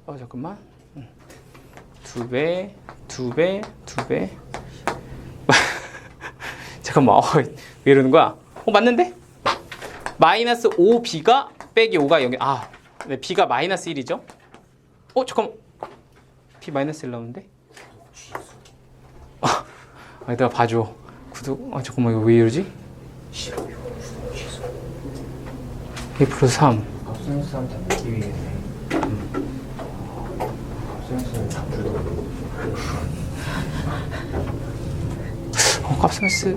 잠깐만. 2배. 잠깐만. 왜 이러는 거야? 맞는데? 마이너스 5b가 빼기 5가 0이 네, b가 마이너스 1이죠? 잠깐만. b 마이너스 1 나오는데? 내가 봐줘. 구독. 잠깐만, 이거 왜 이러지? 2 플러스 3. 값센스한테 묻기 위해서 값센스는 잡주도 값센스.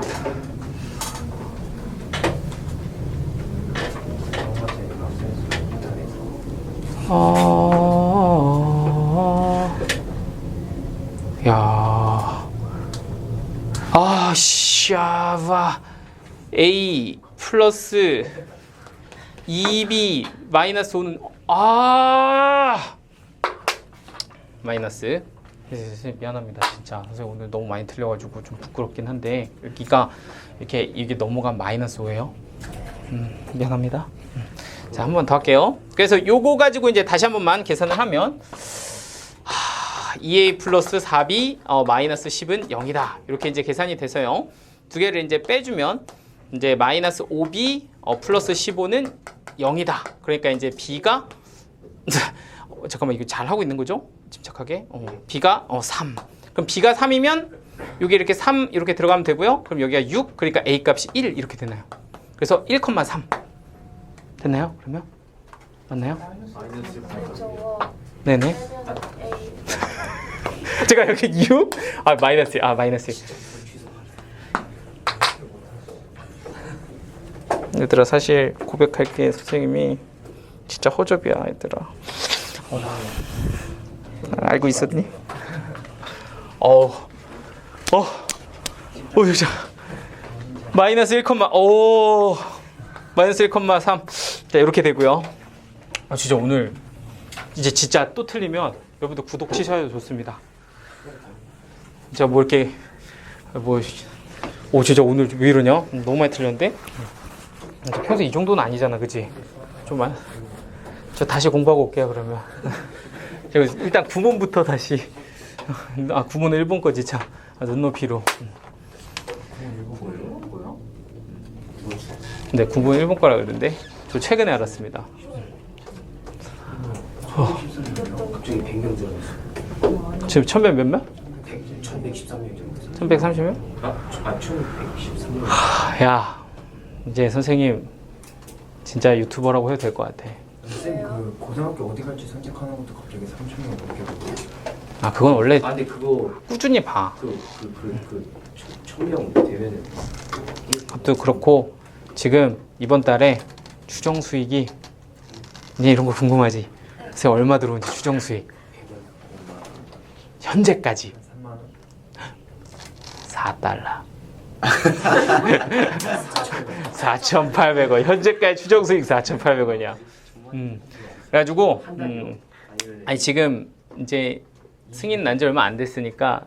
샤바 a 플러스 2b 마이너스 5는 마이너스. 미안합니다 진짜. 선생님 오늘 너무 많이 틀려가지고 좀 부끄럽긴 한데 여기가 이렇게 이게 넘어간 마이너스 5예요. 미안합니다. 자, 한 번 더 할게요. 그래서 요거 가지고 이제 다시 한 번만 계산을 하면 2a 플러스 4b 마이너스 10은 0이다. 이렇게 이제 계산이 돼서요. 두 개를 이제 빼주면 이제 마이너스 5b 플러스 15는 0이다. 그러니까 이제 b가 잠깐만, 이거 잘 하고 있는 거죠? 침착하게. b가 3. 그럼 b가 3이면 여기 이렇게 3 이렇게 들어가면 되고요. 그럼 여기가 6. 그러니까 a 값이 1 이렇게 되나요? 그래서 1,3 됐나요? 그러면 맞나요? 마이너스 네네. 제가 여기 6? 마이너스. 마이너스. 얘들아, 사실 고백할게. 선생님이 진짜 허접이야, 얘들아. 알고 있었니? 진짜. 마이너스 1, 마이너스 1,3. 자, 이렇게 되고요. 진짜 오늘 이제 진짜 또 틀리면 여러분들 구독 치셔도 좋습니다. 진짜 뭐 이렇게 진짜 오늘 왜 이러냐? 너무 많이 틀렸는데? 평소에 이 정도는 아니잖아, 그치? 저 다시 공부하고 올게요, 그러면. 제가 일단 구문부터 다시. 구문은 일본 거지, 참. 눈높이로. 네, 구문은 일본 거라 그러는데 저 최근에 알았습니다. 갑자기 100명 들어갔어. 지금 1000명 몇 명? 1113명 정도. 1130명? 1113명. 야, 이제 선생님 진짜 유튜버라고 해도 될 것 같아. 선생님 그 고등학교 어디 갈지 선택하는 것도 갑자기 3,000명 넘게 보고. 그건 원래 근데 그거 꾸준히 봐. 1,000명 되면은 또 그렇고 지금 이번 달에 추정 수익이 이제 이런 거 궁금하지? 그래서 얼마 들어온지 추정 수익 현재까지 3만 원? 4달러 4,800원. 현재까지 추정 수익 4,800원이야. 그래가지고 아니 지금 이제 승인 난 지 얼마 안 됐으니까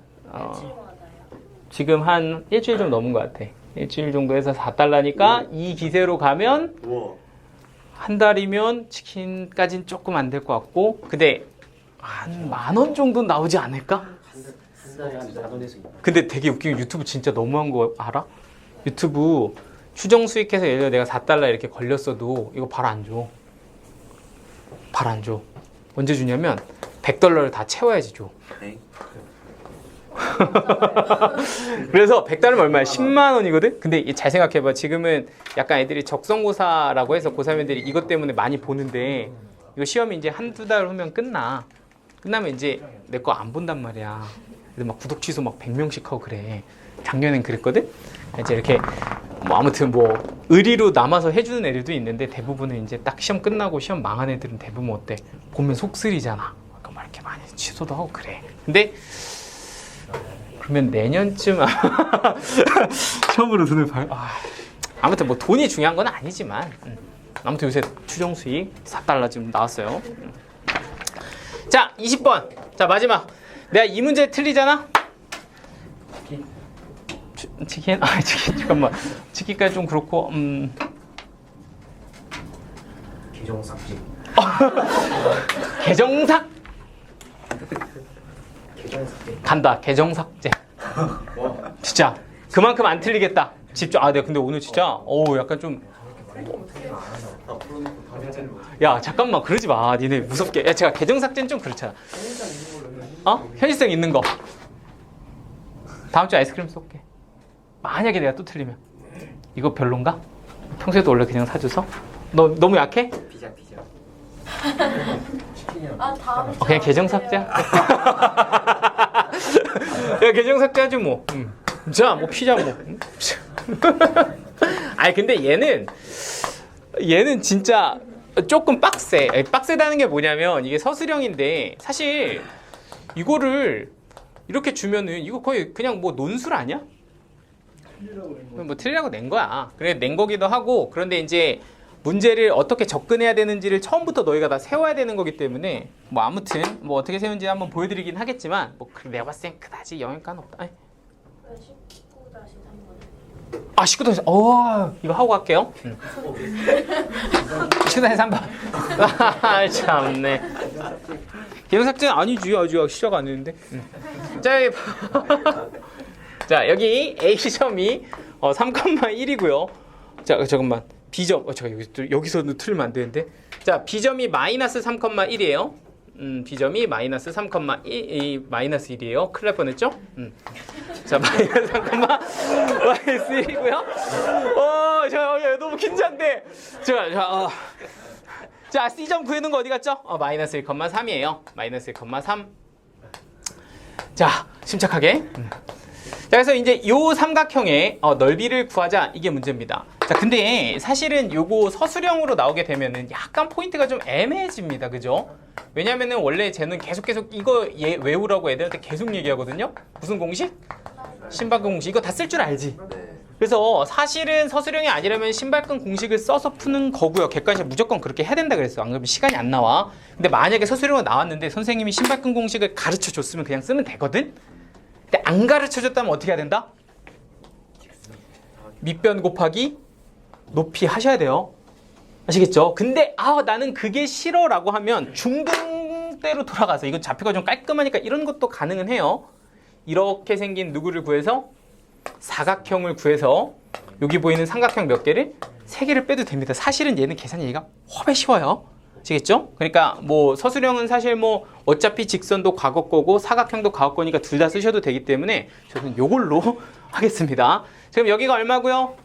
지금 한 일주일 좀 넘은 것 같아. 일주일 정도 해서 4달러니까 이 기세로 가면 한 달이면 치킨까지는 조금 안 될 것 같고, 근데 한 10,000원 정도 나오지 않을까? 한 달에 한 4돈에서 근데 되게 웃긴 게 유튜브 진짜 너무한 거 알아? 유튜브 추정 수익해서 예를 들어 내가 4달러 이렇게 걸렸어도 이거 바로 안 줘. 바로 안 줘. 언제 주냐면 $100를 다 채워야지 줘. 네. 그래서 100달러면 얼마야? 10만 원이거든? 근데 잘 생각해봐. 지금은 약간 애들이 적성고사라고 해서 고3 애들이 이것 때문에 많이 보는데 이거 시험이 이제 한두 달 후면 끝나면 이제 내 거 안 본단 말이야. 근데 막 구독 취소 막 100명씩 하고 그래. 작년엔 그랬거든? 이제 이렇게 뭐 아무튼 뭐 의리로 남아서 해주는 애들도 있는데 대부분은 이제 딱 시험 끝나고 시험 망한 애들은 대부분 어때? 보면 속쓰리잖아. 그러니까 막 이렇게 많이 취소도 하고 그래. 근데 그러면 내년쯤 처음으로 돈을 아무튼 뭐 돈이 중요한 건 아니지만 아무튼 요새 추정 수익 4달러 지금 나왔어요. 자 20번. 자 마지막. 내가 이 문제 틀리잖아. 치킨? 치킨 잠깐만. 치킨까지 좀 그렇고 계정 삭제. 계정삭 계정 삭제. 간다. 계정삭제. 진짜 그만큼 안 틀리겠다. 집중. 네 근데 오늘 진짜 약간 좀 야 잠깐만 그러지 마. 니네 무섭게. 야 제가 계정삭제는 좀 그렇잖아. 현실성 있는 거. 다음 주에 아이스크림 쏠게. 만약에 내가 또 틀리면 이거 별론가? 평소에도 원래 그냥 사줘서? 너 너무 약해? 피자. 다음 주 그냥 계정 삭제야? 야 계정 삭제하지 뭐. 자, 뭐 피자 뭐. 아니 근데 얘는 진짜 조금 빡세. 빡세다는 게 뭐냐면 이게 서술형인데 사실 이거를 이렇게 주면은 이거 거의 그냥 뭐 논술 아니야? 뭐 틀리라고 낸 거야. 그래 낸 거기도 하고 그런데 이제 문제를 어떻게 접근해야 되는지를 처음부터 너희가 다 세워야 되는 거기 때문에 뭐 아무튼 뭐 어떻게 세우는지 한번 보여드리긴 하겠지만 뭐 내가 봤을 땐 그다지 영향가는 없다. 19-3번. 19도 이거 하고 갈게요. 19-3번. 참네. 계정 삭제 아니지. 아직 시작 안 했는데. 자 여기 A점이 3,1이고요. 자 잠깐만. B점 제가 여기서는 틀리면 안 되는데. 자 B점이 마이너스 3,1이에요. B점이 마이너스 3,1 마이너스 1이에요. 큰일 날 뻔했죠? 자 마이너스 3,1이고요. 자 너무 긴장돼. 자 C점 구해놓은 거 어디 갔죠? 마이너스 1,3이에요. 마이너스 1,3. 자 침착하게. 자 그래서 이제 요 삼각형의 넓이를 구하자. 이게 문제입니다. 자 근데 사실은 요거 서술형으로 나오게 되면은 약간 포인트가 좀 애매해집니다. 그죠? 왜냐면은 원래 쟤는 계속 이거 얘 외우라고 애들한테 계속 얘기하거든요. 무슨 공식? 신발끈 공식. 이거 다 쓸 줄 알지? 그래서 사실은 서술형이 아니라면 신발끈 공식을 써서 푸는 거고요. 객관식 무조건 그렇게 해야 된다 그랬어. 안 그러면 시간이 안 나와. 근데 만약에 서술형으로 나왔는데 선생님이 신발끈 공식을 가르쳐 줬으면 그냥 쓰면 되거든? 근데 안 가르쳐 줬다면 어떻게 해야 된다? 밑변 곱하기 높이 하셔야 돼요. 아시겠죠? 근데 나는 그게 싫어라고 하면 중등대로 돌아가서 이거 좌표가 좀 깔끔하니까 이런 것도 가능은 해요. 이렇게 생긴 누구를 구해서 사각형을 구해서 여기 보이는 삼각형 몇 개를 3개를 빼도 됩니다. 사실은 얘는 계산 얘기가 훨씬 쉬워요. 아시겠죠? 그러니까 뭐 서술형은 사실 뭐 어차피 직선도 과거 거고 사각형도 과거 거니까 둘 다 쓰셔도 되기 때문에 저는 요걸로 하겠습니다. 지금 여기가 얼마고요?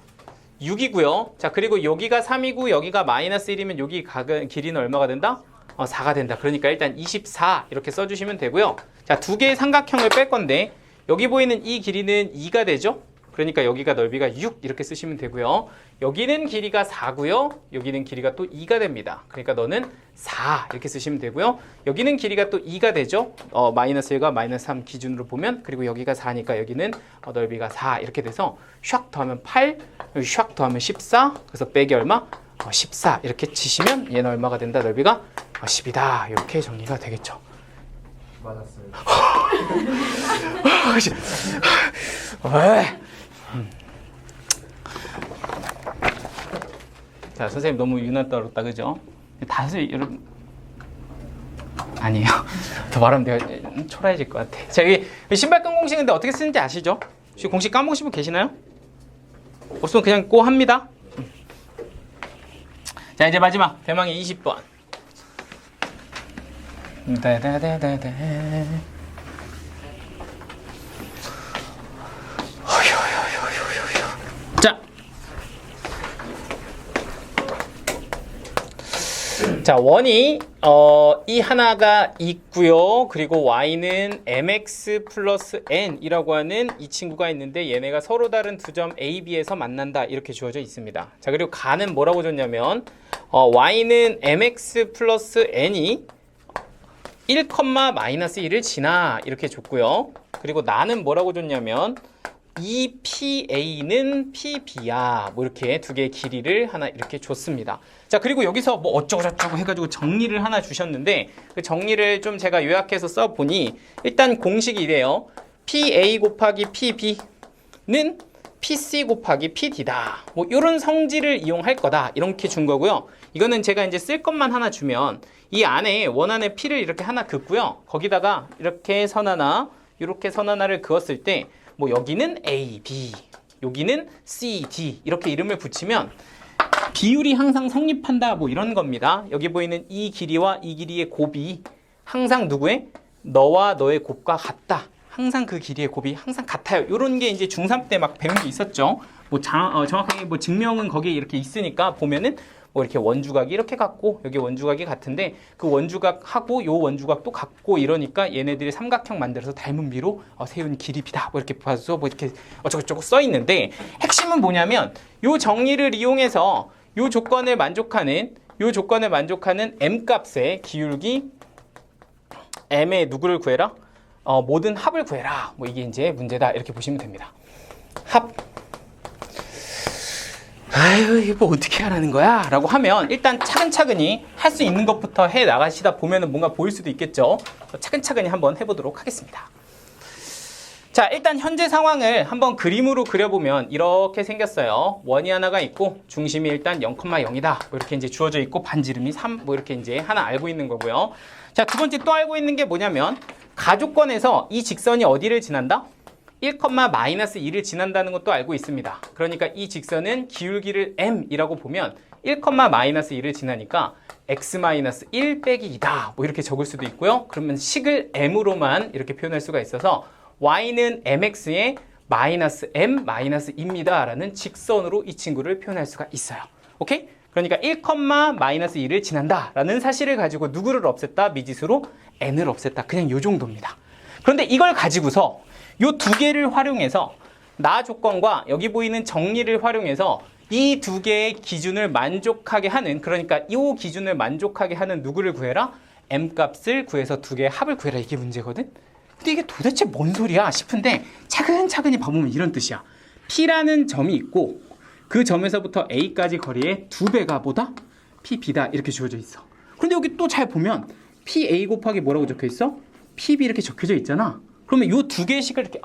6이고요. 자 그리고 여기가 3이고 여기가 마이너스 1이면 여기 길이는 얼마가 된다? 4가 된다. 그러니까 일단 24 이렇게 써주시면 되고요. 자 2개의 삼각형을 뺄 건데 여기 보이는 이 길이는 2가 되죠? 그러니까 여기가 넓이가 6 이렇게 쓰시면 되고요. 여기는 길이가 4고요. 여기는 길이가 또 2가 됩니다. 그러니까 너는 4 이렇게 쓰시면 되고요. 여기는 길이가 또 2가 되죠. 마이너스 1과 마이너스 3 기준으로 보면 그리고 여기가 4니까 여기는 넓이가 4 이렇게 돼서 샥 더하면 8, 여기 샥 더하면 14 그래서 빼기 얼마? 14 이렇게 치시면 얘는 얼마가 된다? 넓이가 10이다. 이렇게 정리가 되겠죠. 맞았어요. 자 선생님 너무 유난 떨었다 그죠? 다들 여러분 아니에요. 더 말하면 내가 초라해질 것 같아. 자 여기 신발끈 공식인데 어떻게 쓰는지 아시죠? 혹시 공식 까먹으신 분 계시나요? 없으면 그냥 고 합니다. 자 이제 마지막 대망의 20번. 다다다다다. 자, 자, 원이 이 하나가 있고요. 그리고 y는 mx 플러스 n이라고 하는 이 친구가 있는데 얘네가 서로 다른 두 점 a, b에서 만난다 이렇게 주어져 있습니다. 자, 그리고 가는 뭐라고 줬냐면 y는 mx 플러스 n이 1, 마이너스 1을 지나 이렇게 줬고요. 그리고 나는 뭐라고 줬냐면 이 PA는 PB야. 뭐 이렇게 두 개의 길이를 하나 이렇게 줬습니다. 자, 그리고 여기서 뭐 어쩌고저쩌고 해가지고 정리를 하나 주셨는데 그 정리를 좀 제가 요약해서 써보니 일단 공식이 이래요. PA 곱하기 PB는 PC 곱하기 PD다. 뭐 이런 성질을 이용할 거다. 이렇게 준 거고요. 이거는 제가 이제 쓸 것만 하나 주면 이 안에 원안에 P를 이렇게 하나 긋고요. 거기다가 이렇게 선 하나, 이렇게 선 하나를 그었을 때 뭐 여기는 A, B, 여기는 C, D 이렇게 이름을 붙이면 비율이 항상 성립한다 뭐 이런 겁니다. 여기 보이는 이 길이와 이 길이의 곱이 항상 누구의? 너와 너의 곱과 같다. 항상 그 길이의 곱이 항상 같아요. 이런 게 이제 중3 때 막 배운 게 있었죠. 뭐 정확하게 뭐 증명은 거기에 이렇게 있으니까 보면은 뭐 이렇게 원주각이 이렇게 같고 여기 원주각이 같은데 그 원주각하고 요 원주각도 같고 이러니까 얘네들이 삼각형 만들어서 닮은 비로 세운 길이비다. 뭐 이렇게 봐서 뭐 이렇게 어쩌고저쩌고 써 있는데 핵심은 뭐냐면 요 정리를 이용해서 요 조건을 만족하는 m 값의 기울기 m의 누구를 구해라? 모든 합을 구해라. 뭐 이게 이제 문제다. 이렇게 보시면 됩니다. 합. 아유, 이거 뭐 어떻게 하라는 거야? 라고 하면 일단 차근차근히 할 수 있는 것부터 해 나가시다 보면은 뭔가 보일 수도 있겠죠. 차근차근히 한번 해보도록 하겠습니다. 자, 일단 현재 상황을 한번 그림으로 그려보면 이렇게 생겼어요. 원이 하나가 있고 중심이 일단 0,0이다. 뭐 이렇게 이제 주어져 있고 반지름이 3, 뭐 이렇게 이제 하나 알고 있는 거고요. 자, 두 번째 또 알고 있는 게 뭐냐면 가족권에서 이 직선이 어디를 지난다? 1, 마이너스 2를 지난다는 것도 알고 있습니다. 그러니까 이 직선은 기울기를 m이라고 보면 1, 마이너스 2를 지나니까 x 마이너스 1 빼기 2다. 뭐 이렇게 적을 수도 있고요. 그러면 식을 m으로만 이렇게 표현할 수가 있어서 y는 mx의 마이너스 m 마이너스 2입니다. 라는 직선으로 이 친구를 표현할 수가 있어요. 오케이? 그러니까 1, 마이너스 2를 지난다. 라는 사실을 가지고 누구를 없앴다? 미지수로 n을 없앴다. 그냥 요 정도입니다. 그런데 이걸 가지고서 요 두 개를 활용해서 나 조건과 여기 보이는 정리를 활용해서 이 두 개의 기준을 만족하게 하는, 그러니까 이 기준을 만족하게 하는 누구를 구해라? m 값을 구해서 두 개의 합을 구해라. 이게 문제거든. 근데 이게 도대체 뭔 소리야 싶은데 차근차근히 봐보면 이런 뜻이야. P라는 점이 있고 그 점에서부터 A까지 거리의 2배가 뭐다? PB다. 이렇게 주어져 있어. 그런데 여기 또 잘 보면 PA 곱하기 뭐라고 적혀 있어? PB 이렇게 적혀져 있잖아. 그러면 이 두 개의 식을 이렇게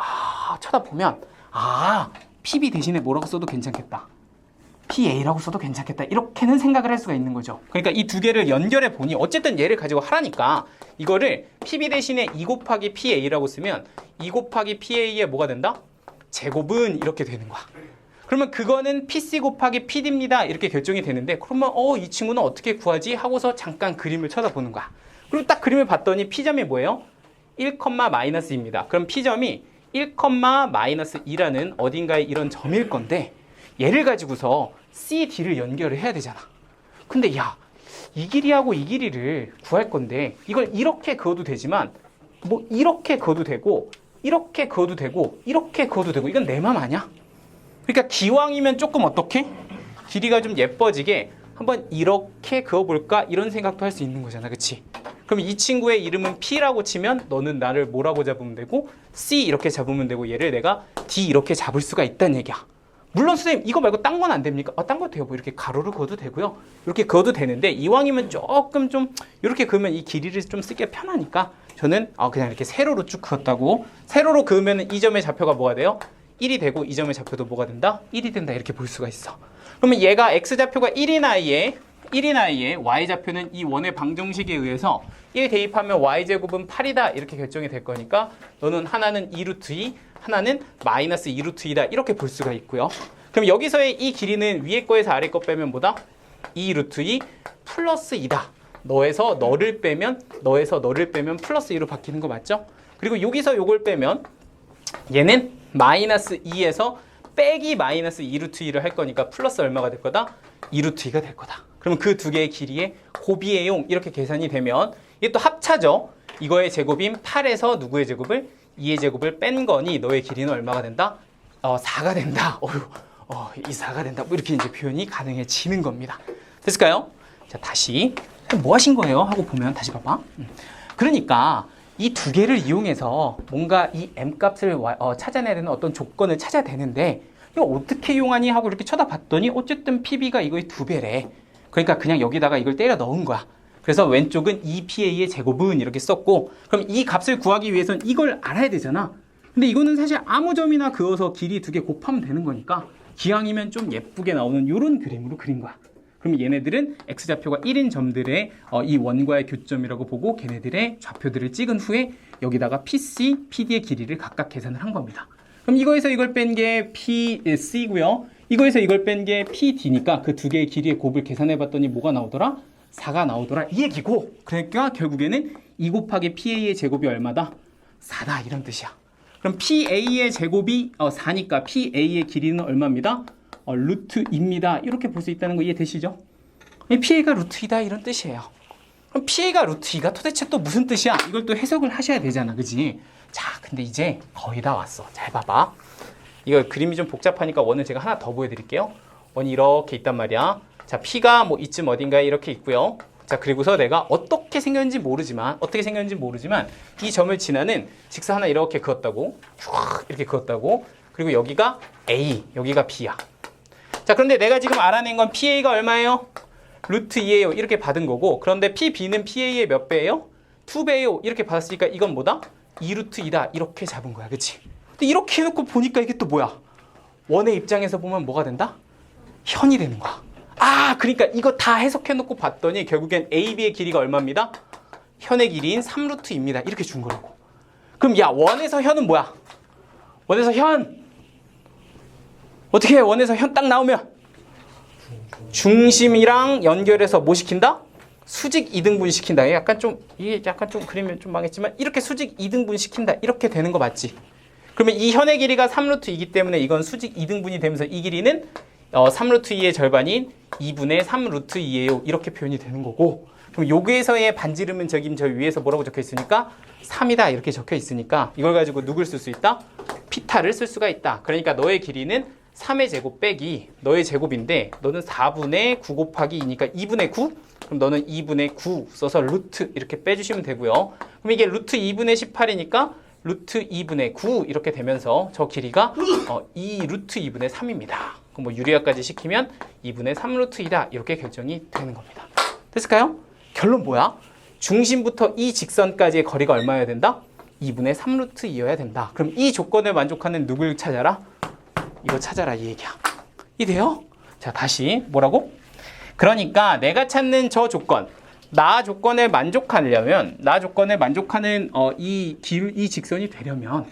쳐다보면 PB 대신에 뭐라고 써도 괜찮겠다. PA라고 써도 괜찮겠다. 이렇게는 생각을 할 수가 있는 거죠. 그러니까 이 두 개를 연결해 보니 어쨌든 얘를 가지고 하라니까 이거를 PB 대신에 2 곱하기 PA라고 쓰면 2 곱하기 PA에 뭐가 된다? 제곱은 이렇게 되는 거야. 그러면 그거는 PC 곱하기 PD입니다. 이렇게 결정이 되는데 그러면 이 친구는 어떻게 구하지? 하고서 잠깐 그림을 쳐다보는 거야. 그리고 딱 그림을 봤더니 P점이 뭐예요? 1, 마이너스 2입니다. 그럼 P점이 1, 마이너스 2라는 어딘가에 이런 점일 건데 얘를 가지고서 CD를 연결을 해야 되잖아. 근데 야, 이 길이하고 이 길이를 구할 건데 이걸 이렇게 그어도 되지만 뭐 이렇게 그어도 되고 이렇게 그어도 되고 이렇게 그어도 되고 이건 내 맘 아니야? 그러니까 기왕이면 조금 어떻게? 길이가 좀 예뻐지게 한번 이렇게 그어볼까? 이런 생각도 할 수 있는 거잖아. 그치? 그럼 이 친구의 이름은 P라고 치면 너는 나를 뭐라고 잡으면 되고 C 이렇게 잡으면 되고 얘를 내가 D 이렇게 잡을 수가 있다는 얘기야. 물론 선생님 이거 말고 딴 건 안 됩니까? 딴 거 돼요. 뭐 이렇게 가로를 그어도 되고요. 이렇게 그어도 되는데 이왕이면 조금 좀 이렇게 그으면 이 길이를 좀 쓰기가 편하니까 저는 그냥 이렇게 세로로 쭉 그었다고. 세로로 그으면 이 점의 좌표가 뭐가 돼요? 1이 되고 이 점의 좌표도 뭐가 된다? 1이 된다. 이렇게 볼 수가 있어. 그러면 얘가 X좌표가 1인 아이에 Y좌표는 이 원의 방정식에 의해서 1 대입하면 Y제곱은 8이다. 이렇게 결정이 될 거니까 너는 하나는 2루트 2, 하나는 마이너스 2루트 2다. 이렇게 볼 수가 있고요. 그럼 여기서의 이 길이는 위에 거에서 아래 거 빼면 뭐다? 2루트 2 플러스 2다. 너에서 너를 빼면 플러스 2로 바뀌는 거 맞죠? 그리고 여기서 요걸 빼면 얘는 마이너스 2에서 빼기 마이너스 2루트 2를 할 거니까 플러스 얼마가 될 거다? 2루트 2가 될 거다. 그러면 그 두 개의 길이의 곱이의 용 이렇게 계산이 되면 이게 또 합차죠. 이거의 제곱인 8에서 누구의 제곱을? 2의 제곱을 뺀 거니 너의 길이는 얼마가 된다? 4가 된다. 이 4가 된다. 뭐 이렇게 이제 표현이 가능해지는 겁니다. 됐을까요? 자, 다시 뭐 하신 거예요? 하고 보면 다시 봐봐. 그러니까 이 두 개를 이용해서 뭔가 이 m값을 찾아내야 되는 어떤 조건을 찾아야 되는데 이거 어떻게 이용하니? 하고 이렇게 쳐다봤더니 어쨌든 PB가 이거의 2배래. 그러니까 그냥 여기다가 이걸 때려 넣은 거야. 그래서 왼쪽은 2PA의 제곱은 이렇게 썼고 그럼 이 값을 구하기 위해서는 이걸 알아야 되잖아. 근데 이거는 사실 아무 점이나 그어서 길이 두 개 곱하면 되는 거니까 기왕이면 좀 예쁘게 나오는 이런 그림으로 그린 거야. 그럼 얘네들은 x좌표가 1인 점들의 이 원과의 교점이라고 보고 걔네들의 좌표들을 찍은 후에 여기다가 PC, PD의 길이를 각각 계산을 한 겁니다. 그럼 이거에서 이걸 뺀 게 PC고요. 이거에서 이걸 뺀 게 PD니까 그 두 개의 길이의 곱을 계산해 봤더니 뭐가 나오더라? 4가 나오더라 이 얘기고 그러니까 결국에는 2 곱하기 PA의 제곱이 얼마다? 4다 이런 뜻이야. 그럼 PA의 제곱이 4니까 PA의 길이는 얼마입니다? 루트 2입니다. 이렇게 볼 수 있다는 거 이해되시죠? PA가 루트 2다 이런 뜻이에요. 그럼 PA가 루트 2가 도대체 또 무슨 뜻이야? 이걸 또 해석을 하셔야 되잖아. 그지? 자, 근데 이제 거의 다 왔어. 잘 봐봐. 이거 그림이 좀 복잡하니까 원을 제가 하나 더 보여드릴게요. 원이 이렇게 있단 말이야. 자, P가 뭐 이쯤 어딘가에 이렇게 있고요. 자, 그리고서 내가 어떻게 생겼는지 모르지만 이 점을 지나는 직선 하나 이렇게 그었다고. 이렇게 그었다고. 그리고 여기가 A, 여기가 B야. 자, 그런데 내가 지금 알아낸 건 PA가 얼마예요? 루트 2예요. 이렇게 받은 거고 그런데 PB는 PA의 몇 배예요? 2배예요. 이렇게 받았으니까 이건 뭐다? 2루트 2다. 이렇게 잡은 거야. 그치? 근데 이렇게 해놓고 보니까 이게 또 뭐야? 원의 입장에서 보면 뭐가 된다? 현이 되는 거야. 그러니까 이거 다 해석해놓고 봤더니 결국엔 AB의 길이가 얼마입니다? 현의 길이인 3루트 2입니다. 이렇게 준 거라고. 그럼 야, 원에서 현은 뭐야? 원에서 현! 어떻게 해? 원에서 현 딱 나오면 중심이랑 연결해서 뭐 시킨다? 수직 이등분 시킨다. 이게 약간 좀 그림이 좀 망했지만 이렇게 수직 이등분 시킨다. 이렇게 되는 거 맞지? 그러면 이 현의 길이가 3루트 2이기 때문에 이건 수직 이등분이 되면서 이 길이는 3루트 2의 절반인 2분의 3루트 2예요. 이렇게 표현이 되는 거고 그럼 여기에서의 반지름은 저 위에서 뭐라고 적혀 있으니까 3이다. 이렇게 적혀 있으니까 이걸 가지고 누굴 쓸 수 있다? 피타를 쓸 수가 있다. 그러니까 너의 길이는 3의 제곱 빼기 너의 제곱인데 너는 4분의 9 곱하기 2니까 2분의 9? 그럼 너는 2분의 9 써서 루트 이렇게 빼주시면 되고요. 그럼 이게 루트 2분의 18이니까 루트 2분의 9 이렇게 되면서 저 길이가 2 루트 2분의 3입니다. 그럼 뭐 유리화까지 시키면 2분의 3 루트 2다. 이렇게 결정이 되는 겁니다. 됐을까요? 결론 뭐야? 중심부터 이 직선까지의 거리가 얼마여야 된다? 2분의 3 루트 2여야 된다. 그럼 이 조건을 만족하는 누굴 찾아라? 이거 찾아라 이 얘기야. 이돼요? 자, 다시 뭐라고? 그러니까 내가 찾는 저 조건, 나 조건에 만족하는 이 직선이 되려면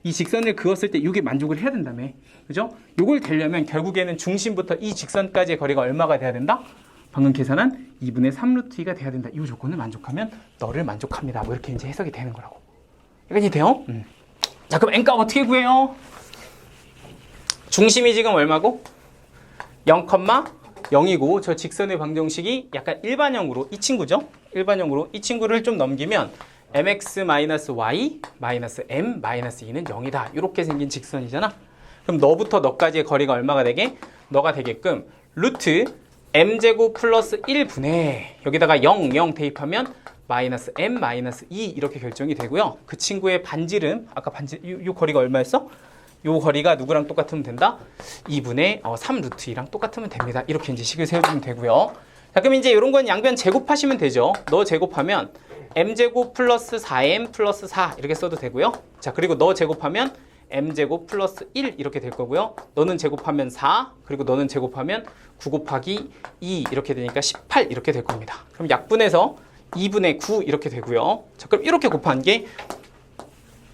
이 직선을 그었을 때 이게 만족을 해야 된다며. 그죠? 요걸 되려면 결국에는 중심부터 이 직선까지의 거리가 얼마가 돼야 된다? 방금 계산한 2분의 3 루트 2가 돼야 된다. 이 조건을 만족하면 너를 만족합니다. 뭐 이렇게 이제 해석이 되는 거라고. 이해가 돼요? 자, 그럼 n값 어떻게 구해요? 중심이 지금 얼마고? 0,0이고 저 직선의 방정식이 약간 일반형으로 이 친구죠? 일반형으로 이 친구를 좀 넘기면 mx-y-m-2는 0이다. 이렇게 생긴 직선이잖아. 그럼 너부터 너까지의 거리가 얼마가 되게? 너가 되게끔 루트 m제곱 플러스 1분의 여기다가 0 대입하면 마이너스 m 마이너스 2 이렇게 결정이 되고요. 그 친구의 반지름 아까 요 거리가 얼마였어? 요 거리가 누구랑 똑같으면 된다? 2분의 3 루트 2랑 똑같으면 됩니다. 이렇게 이제 식을 세워주면 되고요. 자, 그럼 이제 이런 건 양변 제곱하시면 되죠. 너 제곱하면 m제곱 플러스 4m 플러스 4 이렇게 써도 되고요. 자, 그리고 너 제곱하면 m제곱 플러스 1 이렇게 될 거고요. 너는 제곱하면 4 그리고 너는 제곱하면 9 곱하기 2 이렇게 되니까 18 이렇게 될 겁니다. 그럼 약분해서 2분의 9 이렇게 되고요. 자, 그럼 이렇게 곱한 게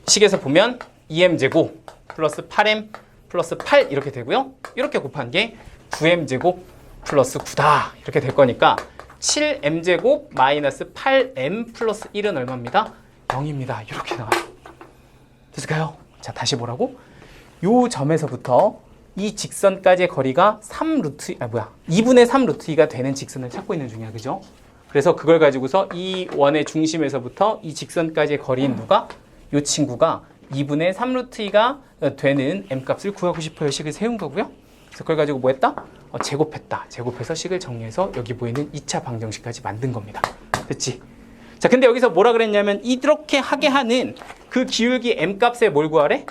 식에서 보면 2m제곱 플러스 8m 플러스 8 이렇게 되고요. 이렇게 곱한 게 9m제곱 플러스 9다 이렇게 될 거니까 7m제곱 마이너스 8m 플러스 1은 얼마입니다? 0입니다. 이렇게 나와요. 됐을까요? 자, 다시 보라고? 요 점에서부터 이 직선까지의 거리가 2분의 3 루트 2가 되는 직선을 찾고 있는 중이야. 그죠? 그래서 그걸 가지고서 이 원의 중심에서부터 이 직선까지의 거리인 누가? 요 친구가 2분의 3 루트 2가 되는 m값을 구하고 싶어요. 식을 세운 거고요. 그래서 그걸 가지고 뭐 했다? 제곱했다. 제곱해서 식을 정리해서 여기 보이는 2차 방정식까지 만든 겁니다. 됐지? 자, 근데 여기서 뭐라 그랬냐면 이렇게 하게 하는 그 기울기 m값에 뭘 구하래?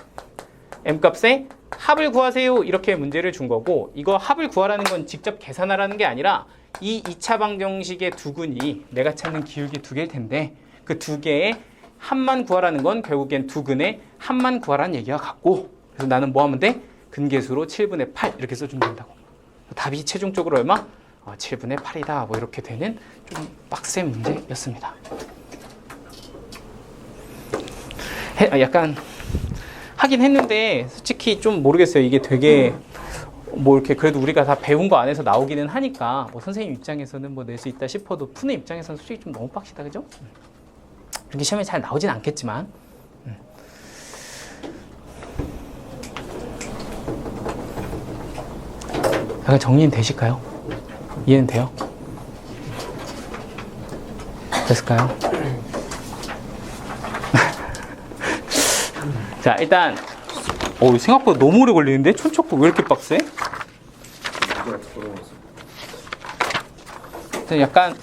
m값에 합을 구하세요. 이렇게 문제를 준 거고, 이거 합을 구하라는 건 직접 계산하라는 게 아니라 이 2차 방정식의 두근이 내가 찾는 기울기 두 개일 텐데 그 두 개의 합만 구하라는 건 결국엔 두근의 합만 구하라는 얘기와 같고, 그래서 나는 뭐 하면 돼? 근계수로 7분의 8 이렇게 써주면 된다고. 답이 최종적으로 얼마? 7분의 8이다. 뭐 이렇게 되는 좀 빡센 문제였습니다. 약간 하긴 했는데 솔직히 좀 모르겠어요. 이게 되게 뭐 이렇게 그래도 우리가 다 배운 거 안에서 나오기는 하니까 뭐 선생님 입장에서는 뭐 낼 수 있다 싶어도 푸는 입장에서는 솔직히 좀 너무 빡시다. 그죠? 이렇게 시험에 잘 나오진 않겠지만 약간 정리는 되실까요? 이해는 돼요? 됐을까요? 자, 일단 생각보다 너무 오래 걸리는데? 촌초코 왜 이렇게 빡세? 약간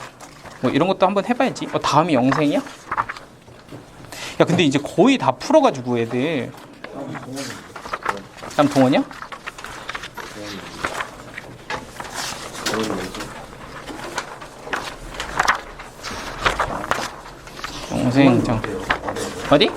뭐 이런 것도 한번 해봐야지. 다음이 영생이야? 야, 근데 이제 거의 다 풀어가지고 애들. 다음 동원이야? 영생 어디?